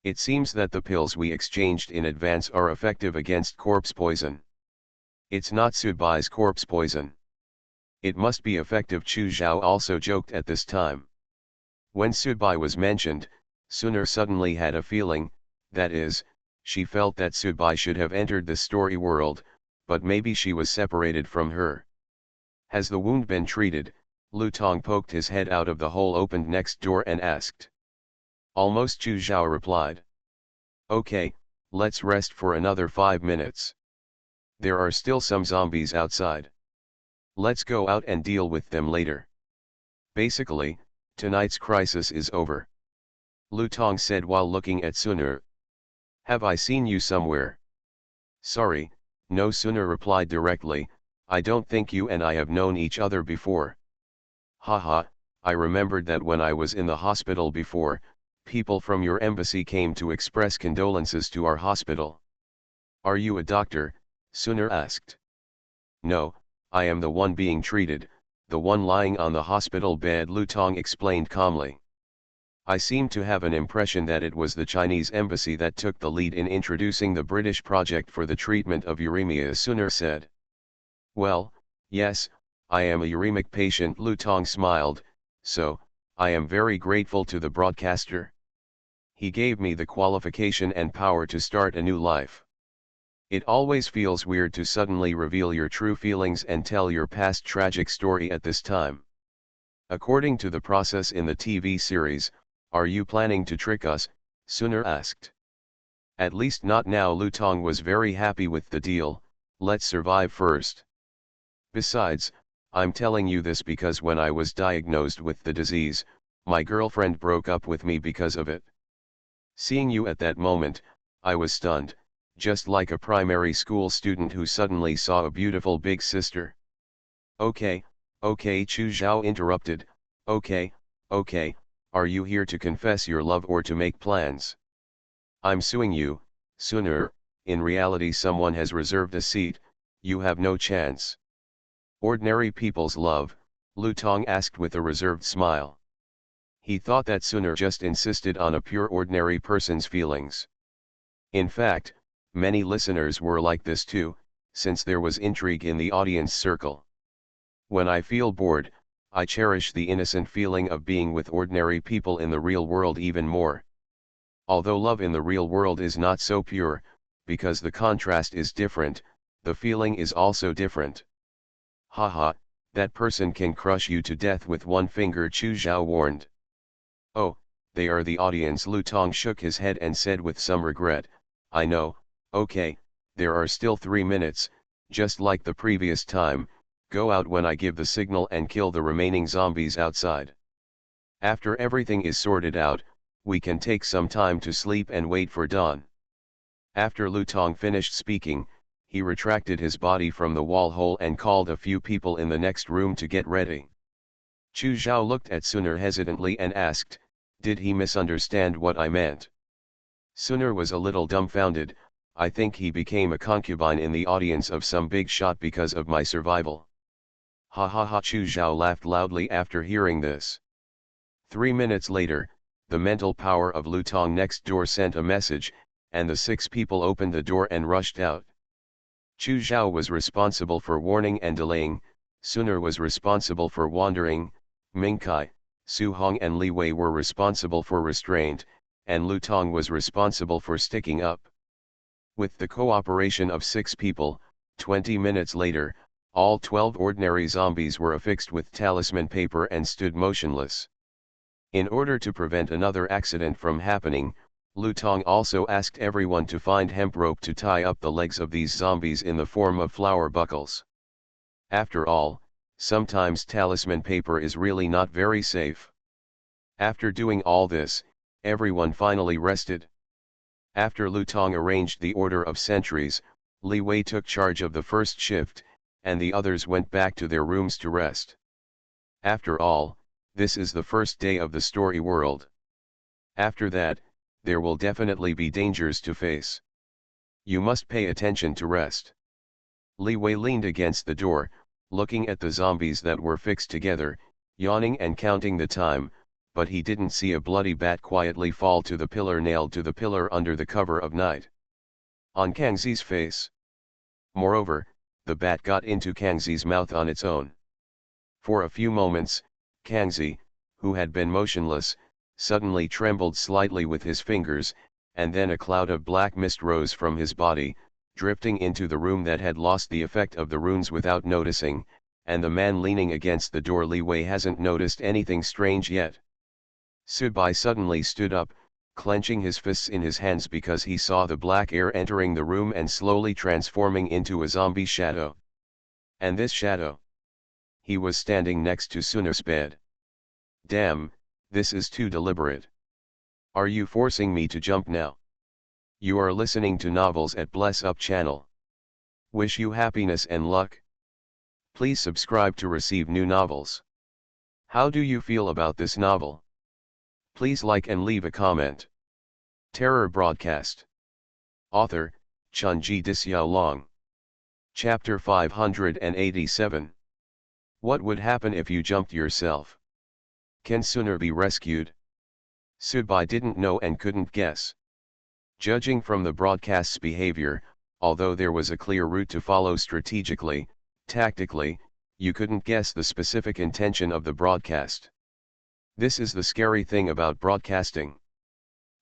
It seems that the pills we exchanged in advance are effective against corpse poison. It's not Subai's corpse poison. It must be effective." Chu Zhao also joked at this time. When Subai was mentioned, Suner suddenly had a feeling, that is, she felt that Subai should have entered the story world, but maybe she was separated from her. "Has the wound been treated?" Lu Tong poked his head out of the hole opened next door and asked. "Almost," Chu Zhao replied. "Okay, let's rest for another 5 minutes. There are still some zombies outside. Let's go out and deal with them later. Basically, tonight's crisis is over," Lu Tong said while looking at Suner. "Have I seen you somewhere?" "Sorry, no," Suner replied directly. "I don't think you and I have known each other before." "Haha, I remembered that when I was in the hospital before, people from your embassy came to express condolences to our hospital." "Are you a doctor?" Suner asked. "No, I am the one being treated, the one lying on the hospital bed," Lu Tong explained calmly. "I seem to have an impression that it was the Chinese embassy that took the lead in introducing the British project for the treatment of uremia," Suner said. "Well, yes, I am a uremic patient," Lu Tong smiled, "so, I am very grateful to the broadcaster. He gave me the qualification and power to start a new life. It always feels weird to suddenly reveal your true feelings and tell your past tragic story at this time. According to the process in the TV series, are you planning to trick us?" Suner asked. "At least not now." Lu Tong was very happy with the deal. "Let's survive first. Besides, I'm telling you this because when I was diagnosed with the disease, my girlfriend broke up with me because of it. Seeing you at that moment, I was stunned, just like a primary school student who suddenly saw a beautiful big sister." Okay, Chu Zhao interrupted. Okay, are you here to confess your love or to make plans?" "I'm suing you, Suner. In reality someone has reserved a seat, you have no chance." "Ordinary people's love?" Lu Tong asked with a reserved smile. He thought that Suner just insisted on a pure ordinary person's feelings. In fact, many listeners were like this too, since there was intrigue in the audience circle. "When I feel bored, I cherish the innocent feeling of being with ordinary people in the real world even more. Although love in the real world is not so pure, because the contrast is different, the feeling is also different." "Haha, that person can crush you to death with one finger," Chu Zhao warned. "Oh, they are the audience." Lu Tong shook his head and said with some regret, "I know, okay, there are still 3 minutes, just like the previous time. Go out when I give the signal and kill the remaining zombies outside. After everything is sorted out, we can take some time to sleep and wait for dawn." After Lu Tong finished speaking, he retracted his body from the wall hole and called a few people in the next room to get ready. Chu Zhao looked at Suner hesitantly and asked, "Did he misunderstand what I meant?" Suner was a little dumbfounded. "I think he became a concubine in the audience of some big shot because of my survival." "Ha ha ha!" Chu Zhao laughed loudly after hearing this. 3 minutes later, the mental power of Lu Tong next door sent a message, and the 6 people opened the door and rushed out. Chu Zhao was responsible for warning and delaying, Suner was responsible for wandering, Ming Kai, Su Hong and Li Wei were responsible for restraint, and Lu Tong was responsible for sticking up. With the cooperation of 6 people, 20 minutes later, all 12 ordinary zombies were affixed with talisman paper and stood motionless. In order to prevent another accident from happening, Lu Tong also asked everyone to find hemp rope to tie up the legs of these zombies in the form of flower buckles. After all, sometimes talisman paper is really not very safe. After doing all this, everyone finally rested. After Lu Tong arranged the order of sentries, Li Wei took charge of the first shift, and the others went back to their rooms to rest. After all, this is the first day of the story world. After that, there will definitely be dangers to face. You must pay attention to rest. Li Wei leaned against the door, looking at the zombies that were fixed together, yawning and counting the time, but he didn't see a bloody bat quietly fall to the pillar nailed to the pillar under the cover of night. On Kangxi's face. Moreover, the bat got into Kangxi's mouth on its own. For a few moments, Kangxi, who had been motionless, suddenly trembled slightly with his fingers, and then a cloud of black mist rose from his body, drifting into the room that had lost the effect of the runes without noticing, and the man leaning against the door Li Wei hasn't noticed anything strange yet. Subai suddenly stood up, clenching his fists in his hands because he saw the black air entering the room and slowly transforming into a zombie shadow. And this shadow. He was standing next to Sunur's bed. Damn, this is too deliberate. Are you forcing me to jump now? You are listening to Novels at Bless Up channel. Wish you happiness and luck. Please subscribe to receive new novels. How do you feel about this novel? Please like and leave a comment. Terror Broadcast. Author, Chunji Dixiaolong. Chapter 587. What would happen if you jumped yourself? Can Sunur be rescued? Subai didn't know and couldn't guess. Judging from the broadcast's behavior, although there was a clear route to follow strategically, tactically, you couldn't guess the specific intention of the broadcast. This is the scary thing about broadcasting.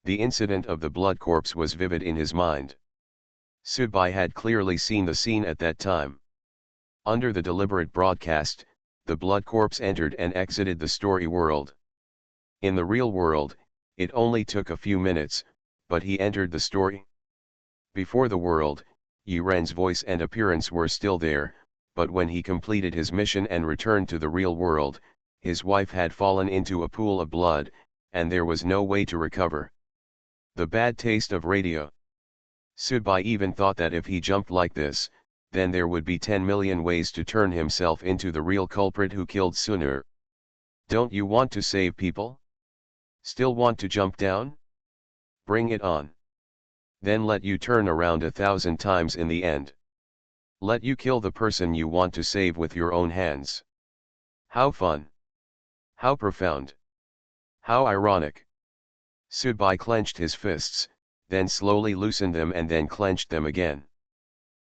The incident of the blood corpse was vivid in his mind. Subai had clearly seen the scene at that time. Under the deliberate broadcast, the blood corpse entered and exited the story world. In the real world, it only took a few minutes, but he entered the story. Before the world, Yiren's voice and appearance were still there, but when he completed his mission and returned to the real world, his wife had fallen into a pool of blood, and there was no way to recover. The bad taste of radio. Subai even thought that if he jumped like this, then there would be 10 million ways to turn himself into the real culprit who killed Sunur. Don't you want to save people? Still want to jump down? Bring it on. Then let you turn around 1,000 times in the end. Let you kill the person you want to save with your own hands. How fun. How profound. How ironic. Subai clenched his fists, then slowly loosened them and then clenched them again.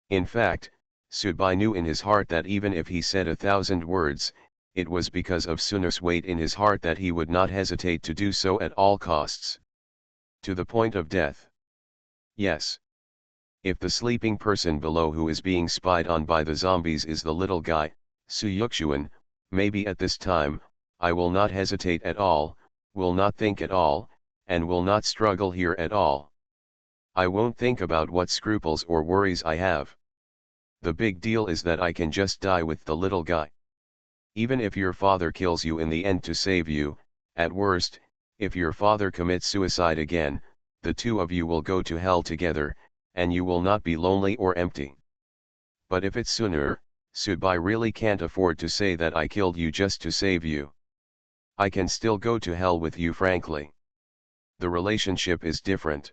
In fact, Subai knew in his heart that even if he said 1,000 words, it was because of Sunur's weight in his heart that he would not hesitate to do so at all costs. To the point of death. Yes. If the sleeping person below who is being spied on by the zombies is the little guy, Su Yuxuan, maybe at this time, I will not hesitate at all, will not think at all, and will not struggle here at all. I won't think about what scruples or worries I have. The big deal is that I can just die with the little guy. Even if your father kills you in the end to save you, at worst, if your father commits suicide again, the two of you will go to hell together, and you will not be lonely or empty. But if it's Sunur, Subai really can't afford to say that I killed you just to save you. I can still go to hell with you frankly. The relationship is different.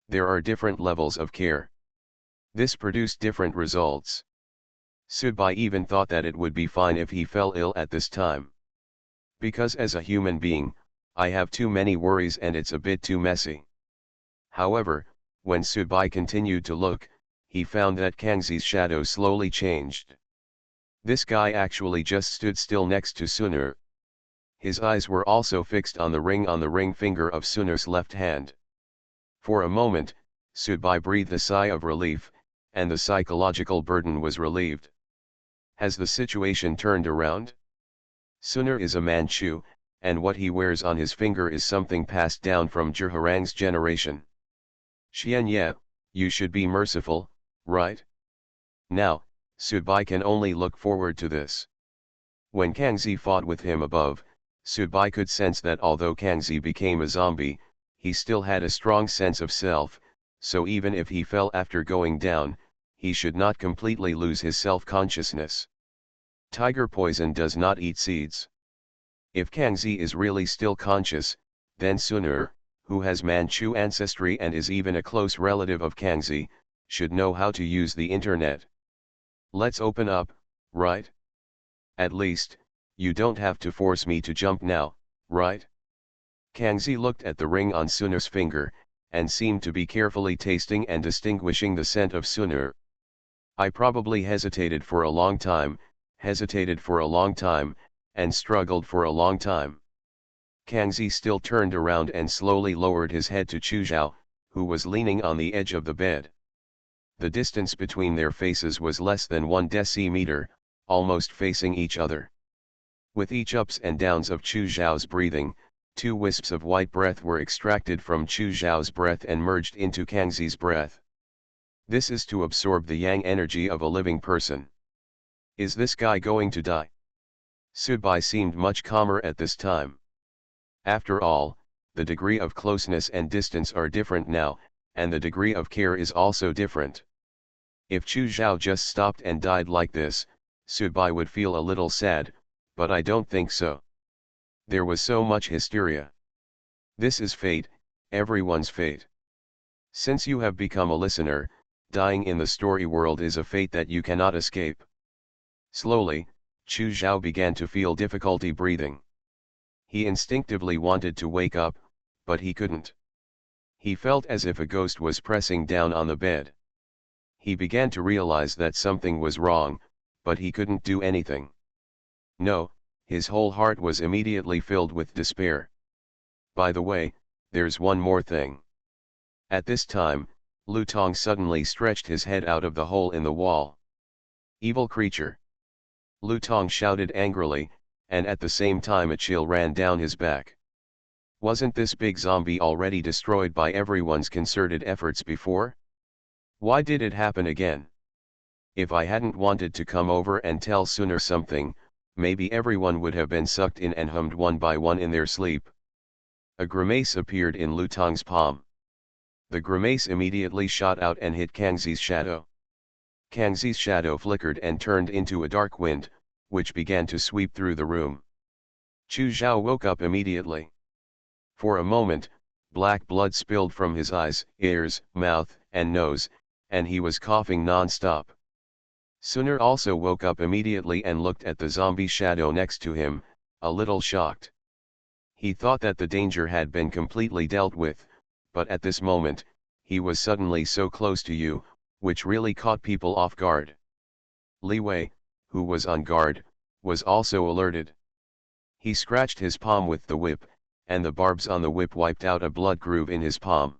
There are different levels of care. This produced different results. Subai even thought that it would be fine if he fell ill at this time. Because as a human being, I have too many worries and it's a bit too messy. However, when Subai continued to look, he found that Kangxi's shadow slowly changed. This guy actually just stood still next to Sunur. His eyes were also fixed on the ring finger of Sunur's left hand. For a moment, Subai breathed a sigh of relief, and the psychological burden was relieved. Has the situation turned around? Sunur is a Manchu, and what he wears on his finger is something passed down from Zhiharang's generation. Xianye, you should be merciful, right? Now, Subai can only look forward to this. When Kangxi fought with him above, Subai could sense that although Kangxi became a zombie, he still had a strong sense of self, so even if he fell after going down, he should not completely lose his self-consciousness. Tiger poison does not eat seeds. If Kangxi is really still conscious, then Sunur, who has Manchu ancestry and is even a close relative of Kangxi, should know how to use the internet. Let's open up, right? At least, you don't have to force me to jump now, right? Kangxi looked at the ring on Sunur's finger, and seemed to be carefully tasting and distinguishing the scent of Sunur. I probably hesitated for a long time, and struggled for a long time. Kangxi still turned around and slowly lowered his head to Chu Zhao, who was leaning on the edge of the bed. The distance between their faces was less than 1 decimeter, almost facing each other. With each ups and downs of Chu Zhao's breathing, 2 wisps of white breath were extracted from Chu Zhao's breath and merged into Kangxi's breath. This is to absorb the yang energy of a living person. Is this guy going to die? Subai seemed much calmer at this time. After all, the degree of closeness and distance are different now, and the degree of care is also different. If Chu Zhao just stopped and died like this, Subai would feel a little sad, but I don't think so. There was so much hysteria. This is fate, everyone's fate. Since you have become a listener, dying in the story world is a fate that you cannot escape. Slowly, Chu Zhao began to feel difficulty breathing. He instinctively wanted to wake up, but he couldn't. He felt as if a ghost was pressing down on the bed. He began to realize that something was wrong, but he couldn't do anything. No, his whole heart was immediately filled with despair. By the way, there's one more thing. At this time, Lu Tong suddenly stretched his head out of the hole in the wall. Evil creature! Lu Tong shouted angrily, and at the same time a chill ran down his back. Wasn't this big zombie already destroyed by everyone's concerted efforts before? Why did it happen again? If I hadn't wanted to come over and tell Sunur something, maybe everyone would have been sucked in and hummed one by one in their sleep. A grimace appeared in Lu Tong's palm. The grimace immediately shot out and hit Kangxi's shadow. Kangxi's shadow flickered and turned into a dark wind, which began to sweep through the room. Chu Zhao woke up immediately. For a moment, black blood spilled from his eyes, ears, mouth, and nose, and he was coughing non-stop. Sunur also woke up immediately and looked at the zombie shadow next to him, a little shocked. He thought that the danger had been completely dealt with, but at this moment, he was suddenly so close to you, which really caught people off guard. Li Wei, who was on guard, was also alerted. He scratched his palm with the whip, and the barbs on the whip wiped out a blood groove in his palm.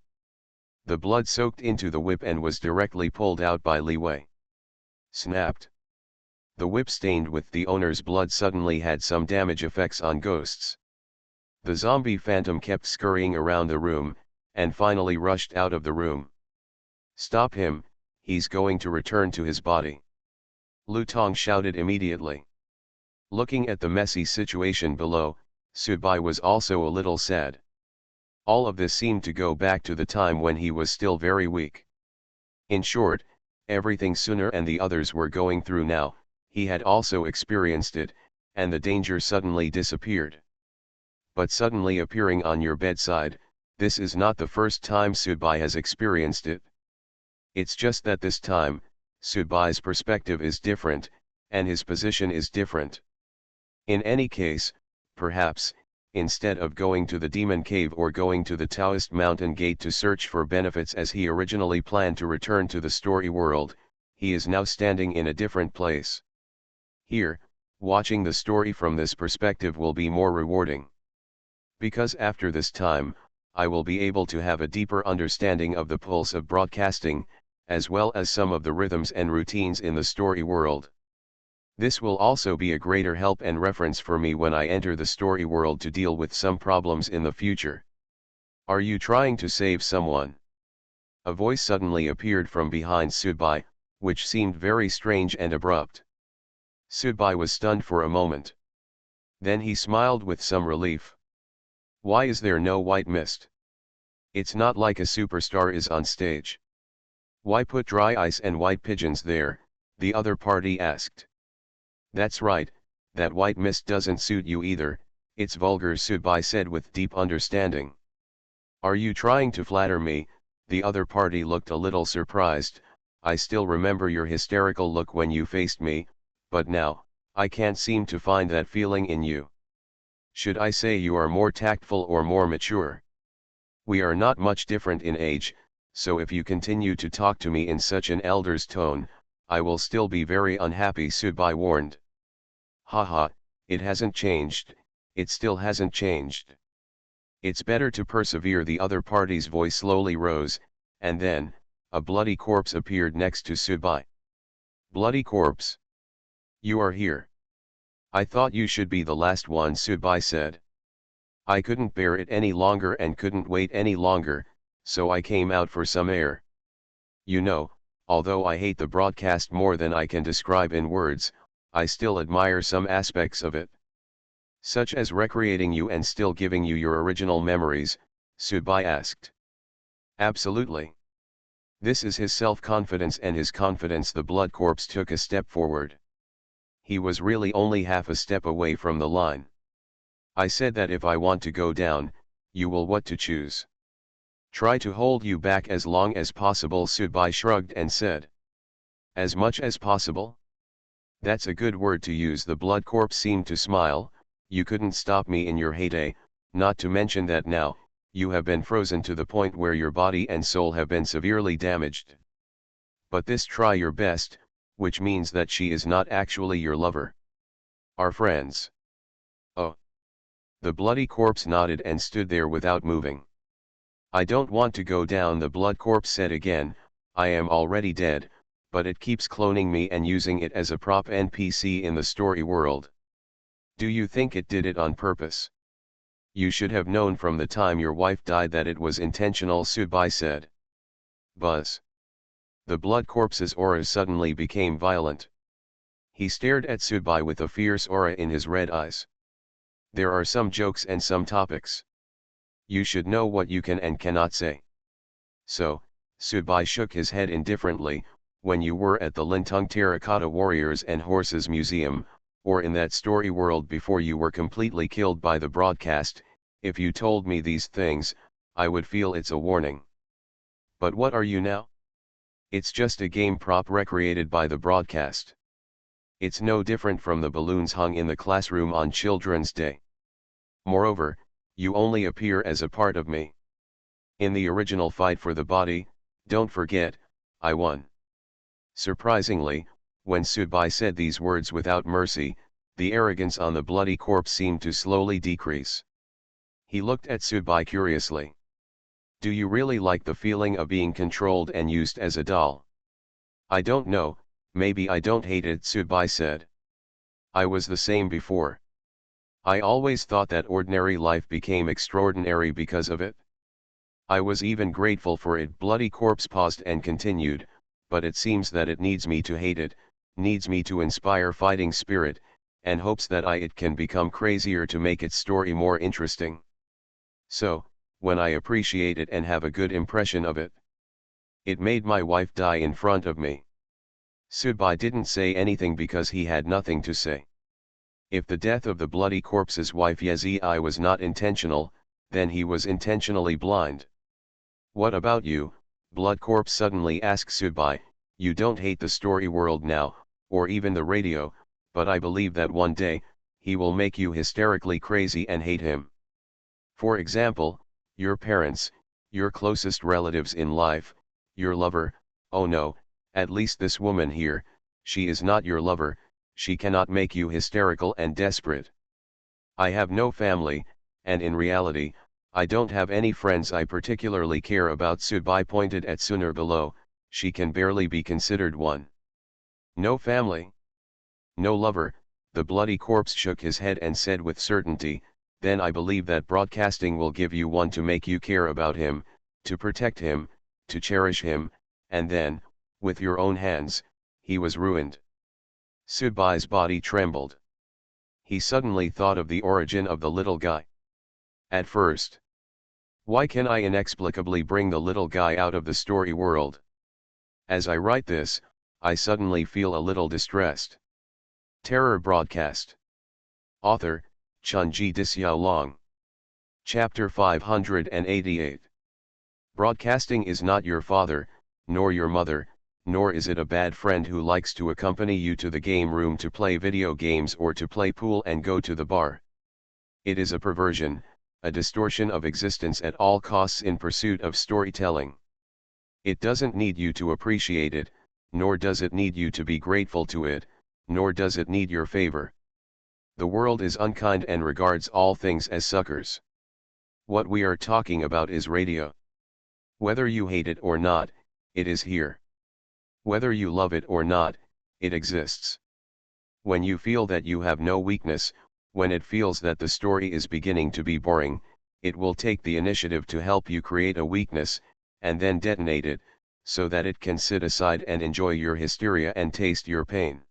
The blood soaked into the whip and was directly pulled out by Li Wei. Snapped. The whip stained with the owner's blood suddenly had some damage effects on ghosts. The zombie phantom kept scurrying around the room, and finally rushed out of the room. Stop him, he's going to return to his body. Lu Tong shouted immediately. Looking at the messy situation below, Subai was also a little sad. All of this seemed to go back to the time when he was still very weak. In short, everything Sunur and the others were going through now, he had also experienced it, and the danger suddenly disappeared. But suddenly appearing on your bedside, this is not the first time Subai has experienced it. It's just that this time, Subai's perspective is different, and his position is different. In any case, perhaps, instead of going to the demon cave or going to the Taoist mountain gate to search for benefits as he originally planned to return to the story world, he is now standing in a different place. Here, watching the story from this perspective will be more rewarding. Because after this time, I will be able to have a deeper understanding of the pulse of broadcasting, as well as some of the rhythms and routines in the story world. This will also be a greater help and reference for me when I enter the story world to deal with some problems in the future. Are you trying to save someone? A voice suddenly appeared from behind Subai, which seemed very strange and abrupt. Subai was stunned for a moment. Then he smiled with some relief. Why is there no white mist? It's not like a superstar is on stage. Why put dry ice and white pigeons there? The other party asked. That's right, that white mist doesn't suit you either, it's vulgar, Subai said with deep understanding. Are you trying to flatter me? The other party looked a little surprised. I still remember your hysterical look when you faced me, but now, I can't seem to find that feeling in you. Should I say you are more tactful or more mature? We are not much different in age, so if you continue to talk to me in such an elder's tone, I will still be very unhappy, Subai warned. Haha, it hasn't changed, it still hasn't changed. It's better to persevere. The other party's voice slowly rose, and then, a bloody corpse appeared next to Subai. Bloody corpse? You are here. I thought you should be the last one, Subai said. I couldn't bear it any longer and couldn't wait any longer, so I came out for some air. You know, although I hate the broadcast more than I can describe in words, I still admire some aspects of it. Such as recreating you and still giving you your original memories, Subai asked. Absolutely. This is his self-confidence and his confidence. The blood corpse took a step forward. He was really only half a step away from the line. I said that if I want to go down, you will what to choose. Try to hold you back as long as possible, Subai shrugged and said. As much as possible? That's a good word to use. The blood corpse seemed to smile. You couldn't stop me in your heyday, not to mention that now, you have been frozen to the point where your body and soul have been severely damaged. But this try your best, which means that she is not actually your lover. Our friends. Oh. The bloody corpse nodded and stood there without moving. I don't want to go down, the blood corpse said again. I am already dead, but it keeps cloning me and using it as a prop NPC in the story world. Do you think it did it on purpose? You should have known from the time your wife died that it was intentional, Subai said. Buzz. The blood corpse's aura suddenly became violent. He stared at Subai with a fierce aura in his red eyes. There are some jokes and some topics. You should know what you can and cannot say. So, Subai shook his head indifferently, when you were at the Lintung Terracotta Warriors and Horses Museum, or in that story world before you were completely killed by the broadcast, if you told me these things, I would feel it's a warning. But what are you now? It's just a game prop recreated by the broadcast. It's no different from the balloons hung in the classroom on Children's Day. Moreover, you only appear as a part of me. In the original fight for the body, don't forget, I won. Surprisingly, when Subai said these words without mercy, the arrogance on the bloody corpse seemed to slowly decrease. He looked at Subai curiously. Do you really like the feeling of being controlled and used as a doll? I don't know, maybe I don't hate it, Subai said. I was the same before. I always thought that ordinary life became extraordinary because of it. I was even grateful for it. Bloody corpse paused and continued, but it seems that it needs me to hate it, needs me to inspire fighting spirit, and hopes that it can become crazier to make its story more interesting. So, when I appreciate it and have a good impression of it. It made my wife die in front of me. Subai didn't say anything because he had nothing to say. If the death of the bloody corpse's wife Yezi was not intentional, then he was intentionally blind. What about you, blood corpse suddenly asked Subai. You don't hate the story world now, or even the radio, but I believe that one day, he will make you hysterically crazy and hate him. For example, your parents, your closest relatives in life, your lover. Oh no, at least this woman here, she is not your lover, she cannot make you hysterical and desperate. I have no family, and in reality, I don't have any friends I particularly care about. Subai pointed at Sunar below. She can barely be considered one. No family? No lover? The bloody corpse shook his head and said with certainty, then I believe that broadcasting will give you one to make you care about him, to protect him, to cherish him, and then, with your own hands, he was ruined. Subai's body trembled. He suddenly thought of the origin of the little guy. At first. Why can I inexplicably bring the little guy out of the story world? As I write this, I suddenly feel a little distressed. Terror broadcast. Author, Chunji Disyao Long. Chapter 588. Broadcasting is not your father, nor your mother, nor is it a bad friend who likes to accompany you to the game room to play video games or to play pool and go to the bar. It is a perversion, a distortion of existence at all costs in pursuit of storytelling. It doesn't need you to appreciate it, nor does it need you to be grateful to it, nor does it need your favor. The world is unkind and regards all things as suckers. What we are talking about is radio. Whether you hate it or not, it is here. Whether you love it or not, it exists. When you feel that you have no weakness, when it feels that the story is beginning to be boring, it will take the initiative to help you create a weakness, and then detonate it, so that it can sit aside and enjoy your hysteria and taste your pain.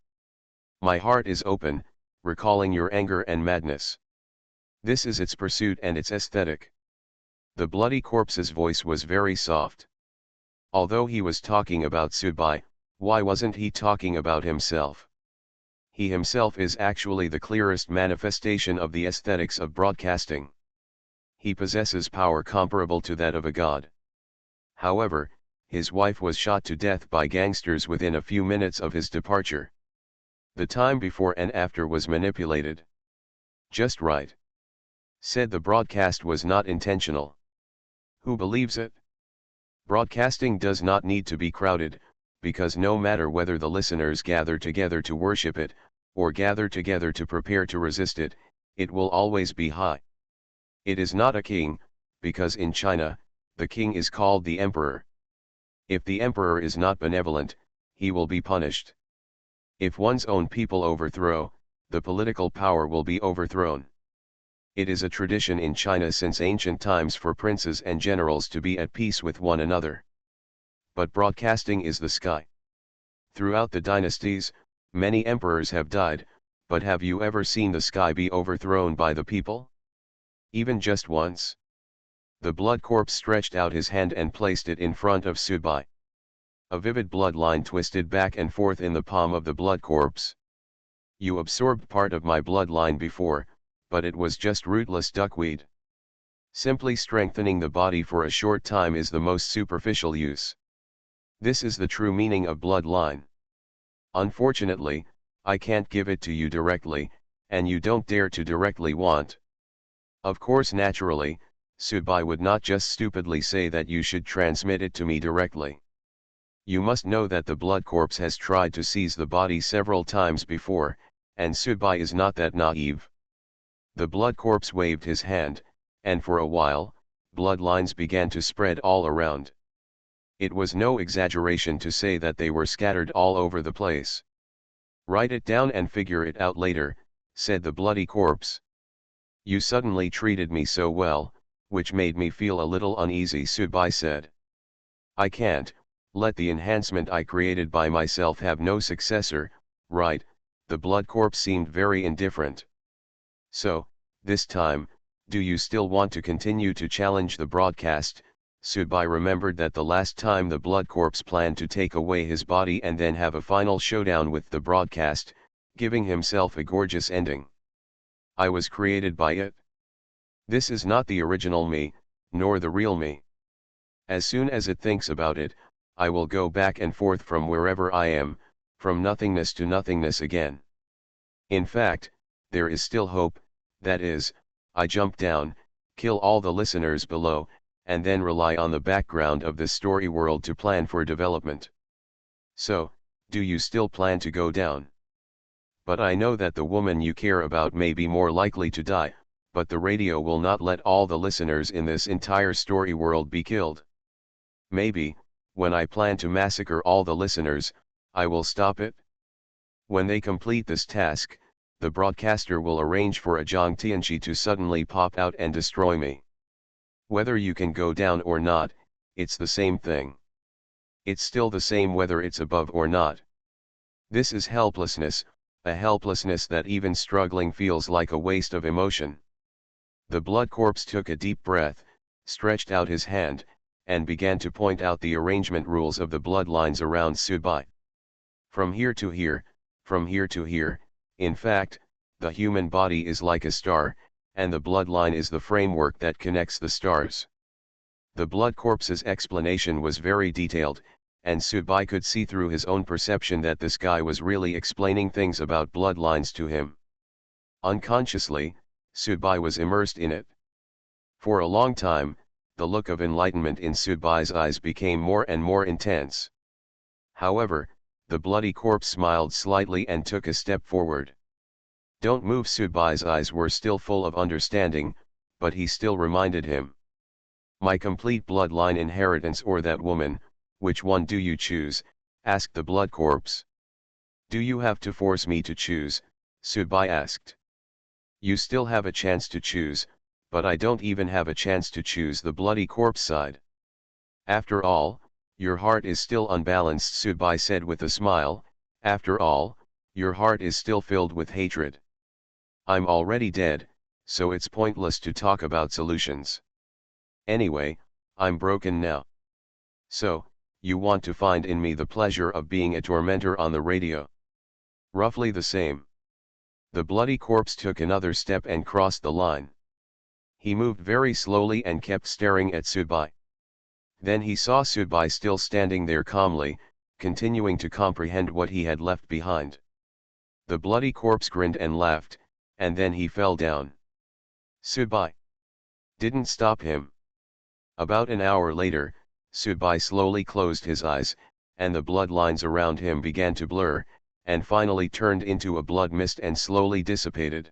My heart is open, recalling your anger and madness. This is its pursuit and its aesthetic. The bloody corpse's voice was very soft. Although he was talking about Subai, why wasn't he talking about himself? He himself is actually the clearest manifestation of the aesthetics of broadcasting. He possesses power comparable to that of a god. However, his wife was shot to death by gangsters within a few minutes of his departure. The time before and after was manipulated. Just right. Said the broadcast was not intentional. Who believes it? Broadcasting does not need to be crowded, because no matter whether the listeners gather together to worship it, or gather together to prepare to resist it, it will always be high. It is not a king, because in China, the king is called the emperor. If the emperor is not benevolent, he will be punished. If one's own people overthrow, the political power will be overthrown. It is a tradition in China since ancient times for princes and generals to be at peace with one another. But broadcasting is the sky. Throughout the dynasties, many emperors have died, but have you ever seen the sky be overthrown by the people? Even just once? The blood corpse stretched out his hand and placed it in front of Subai. A vivid bloodline twisted back and forth in the palm of the blood corpse. You absorbed part of my bloodline before, but it was just rootless duckweed. Simply strengthening the body for a short time is the most superficial use. This is the true meaning of bloodline. Unfortunately, I can't give it to you directly, and you don't dare to directly want. Of course, naturally, Subai would not just stupidly say that you should transmit it to me directly. You must know that the blood corpse has tried to seize the body several times before, and Subai is not that naive. The blood corpse waved his hand, and for a while, bloodlines began to spread all around. It was no exaggeration to say that they were scattered all over the place. Write it down and figure it out later, said the bloody corpse. You suddenly treated me so well, which made me feel a little uneasy, Subai said. I can't let the enhancement I created by myself have no successor, right? The blood corpse seemed very indifferent. So, this time, do you still want to continue to challenge the broadcast? Subai remembered that the last time the blood corpse planned to take away his body and then have a final showdown with the broadcast, giving himself a gorgeous ending. I was created by it. This is not the original me, nor the real me. As soon as it thinks about it, I will go back and forth from wherever I am, from nothingness to nothingness again. In fact, there is still hope, that is, I jump down, kill all the listeners below, and then rely on the background of the story world to plan for development. So, do you still plan to go down? But I know that the woman you care about may be more likely to die, but the radio will not let all the listeners in this entire story world be killed. Maybe, when I plan to massacre all the listeners, I will stop it. When they complete this task, the broadcaster will arrange for a Zhang Tianqi to suddenly pop out and destroy me. Whether you can go down or not, it's the same thing. It's still the same whether it's above or not. This is helplessness, a helplessness that even struggling feels like a waste of emotion. The blood corpse took a deep breath, stretched out his hand, and began to point out the arrangement rules of the bloodlines around Subai. From here to here, from here to here, in fact, the human body is like a star, and the bloodline is the framework that connects the stars. The blood corpse's explanation was very detailed, and Subai could see through his own perception that this guy was really explaining things about bloodlines to him. Unconsciously, Subai was immersed in it. For a long time, the look of enlightenment in Subai's eyes became more and more intense. However, the bloody corpse smiled slightly and took a step forward. "Don't move." Subai's eyes were still full of understanding, but he still reminded him. "My complete bloodline inheritance or that woman, which one do you choose?" asked the blood corpse. "Do you have to force me to choose?" Subai asked. "You still have a chance to choose, but I don't even have a chance to choose." The bloody corpse sighed. "After all, your heart is still unbalanced," Subai said with a smile. "After all, your heart is still filled with hatred. I'm already dead, so it's pointless to talk about solutions. Anyway, I'm broken now. So, you want to find in me the pleasure of being a tormentor on the radio? Roughly the same." The bloody corpse took another step and crossed the line. He moved very slowly and kept staring at Subai. Then he saw Subai still standing there calmly, continuing to comprehend what he had left behind. The bloody corpse grinned and laughed, and then he fell down. Subai didn't stop him. About an hour later, Subai slowly closed his eyes, and the blood lines around him began to blur, and finally turned into a blood mist and slowly dissipated.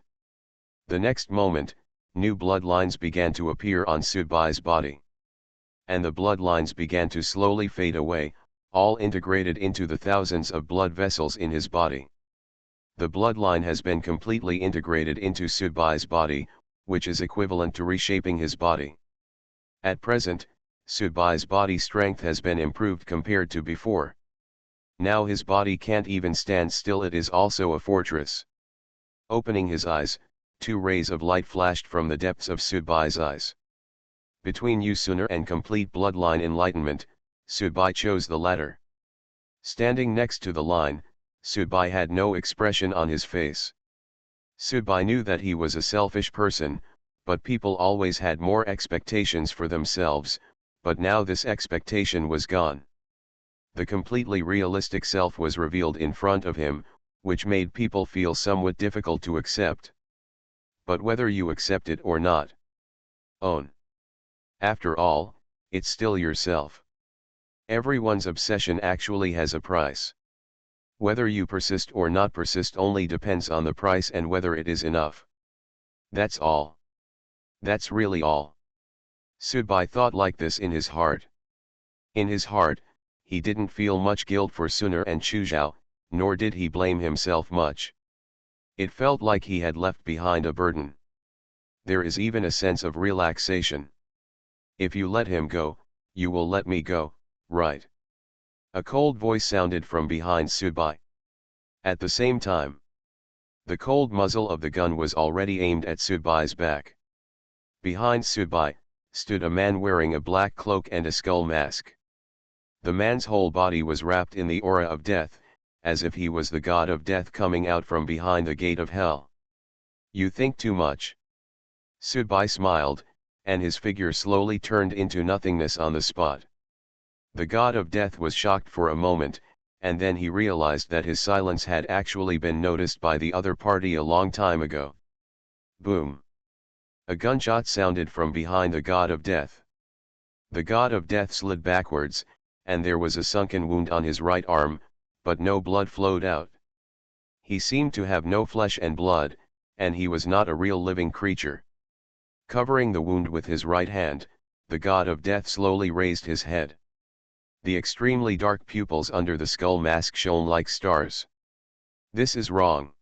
The next moment, new blood lines began to appear on Subai's body. And the blood lines began to slowly fade away, all integrated into the thousands of blood vessels in his body. The bloodline has been completely integrated into Subai's body, which is equivalent to reshaping his body. At present, Subai's body strength has been improved compared to before. Now his body can't even stand still. It is also a fortress. Opening his eyes, two rays of light flashed from the depths of Subai's eyes. Between Yusuner and complete bloodline enlightenment, Subai chose the latter. Standing next to the line, Subai had no expression on his face. Subai knew that he was a selfish person, but people always had more expectations for themselves, but now this expectation was gone. The completely realistic self was revealed in front of him, which made people feel somewhat difficult to accept. But whether you accept it or not, own. After all, it's still yourself. Everyone's obsession actually has a price. Whether you persist or not persist only depends on the price and whether it is enough. That's all. That's really all. Subai thought like this in his heart. In his heart, he didn't feel much guilt for Suner and Chuzhao, nor did he blame himself much. It felt like he had left behind a burden. There is even a sense of relaxation. If you let him go, you will let me go, right? A cold voice sounded from behind Subai. At the same time, the cold muzzle of the gun was already aimed at Subai's back. Behind Subai, stood a man wearing a black cloak and a skull mask. The man's whole body was wrapped in the aura of death, as if he was the god of death coming out from behind the gate of hell. "You think too much." Subai smiled, and his figure slowly turned into nothingness on the spot. The god of death was shocked for a moment, and then he realized that his silence had actually been noticed by the other party a long time ago. Boom! A gunshot sounded from behind the god of death. The god of death slid backwards, and there was a sunken wound on his right arm, but no blood flowed out. He seemed to have no flesh and blood, and he was not a real living creature. Covering the wound with his right hand, the god of death slowly raised his head. The extremely dark pupils under the skull mask shone like stars. "This is wrong.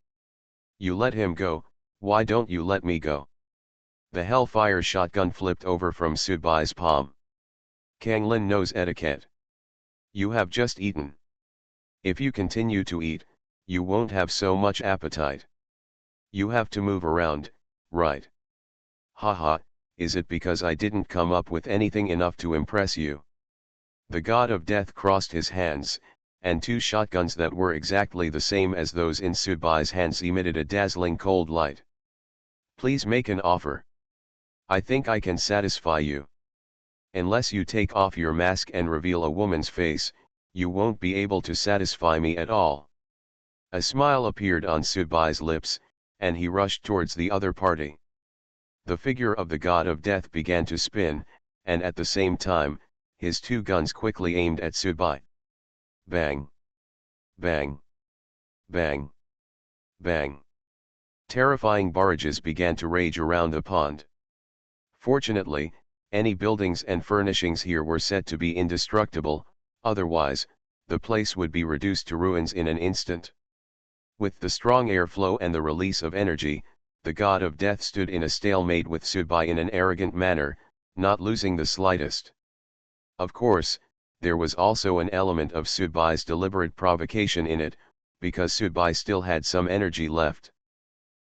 You let him go, why don't you let me go?" The Hellfire shotgun flipped over from Subai's palm. "Kang Lin knows etiquette. You have just eaten. If you continue to eat, you won't have so much appetite. You have to move around, right? Haha, is it because I didn't come up with anything enough to impress you?" The god of death crossed his hands, and two shotguns that were exactly the same as those in Subai's hands emitted a dazzling cold light. "Please make an offer. I think I can satisfy you." Unless you take off your mask and reveal a woman's face, you won't be able to satisfy me at all. A smile appeared on Subai's lips, and he rushed towards the other party. The figure of the god of death began to spin, and at the same time, his two guns quickly aimed at Subai. Bang! Bang! Bang! Bang! Terrifying barrages began to rage around the pond. Fortunately, any buildings and furnishings here were said to be indestructible, otherwise, the place would be reduced to ruins in an instant. With the strong airflow and the release of energy, the god of death stood in a stalemate with Subai in an arrogant manner, not losing the slightest. Of course, there was also an element of Subai's deliberate provocation in it, because Subai still had some energy left.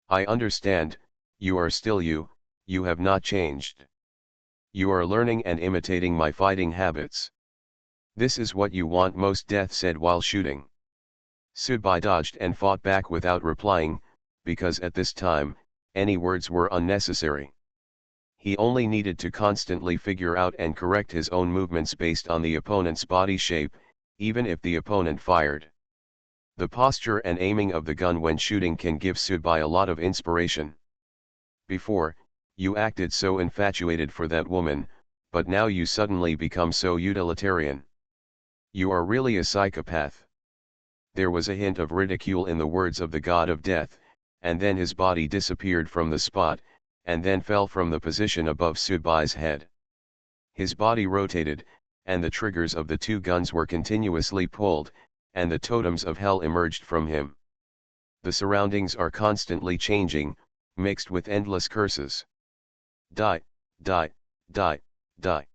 I understand, you are still you have not changed. You are learning and imitating my fighting habits. This is what you want most, Death said while shooting. Subai dodged and fought back without replying, because at this time, any words were unnecessary. He only needed to constantly figure out and correct his own movements based on the opponent's body shape, even if the opponent fired. The posture and aiming of the gun when shooting can give Subai a lot of inspiration. Before, you acted so infatuated for that woman, but now you suddenly become so utilitarian. You are really a psychopath. There was a hint of ridicule in the words of the god of death, and then his body disappeared from the spot, and then fell from the position above Subai's head. His body rotated, and the triggers of the two guns were continuously pulled, and the totems of hell emerged from him. The surroundings are constantly changing, mixed with endless curses. Die, die, die, die.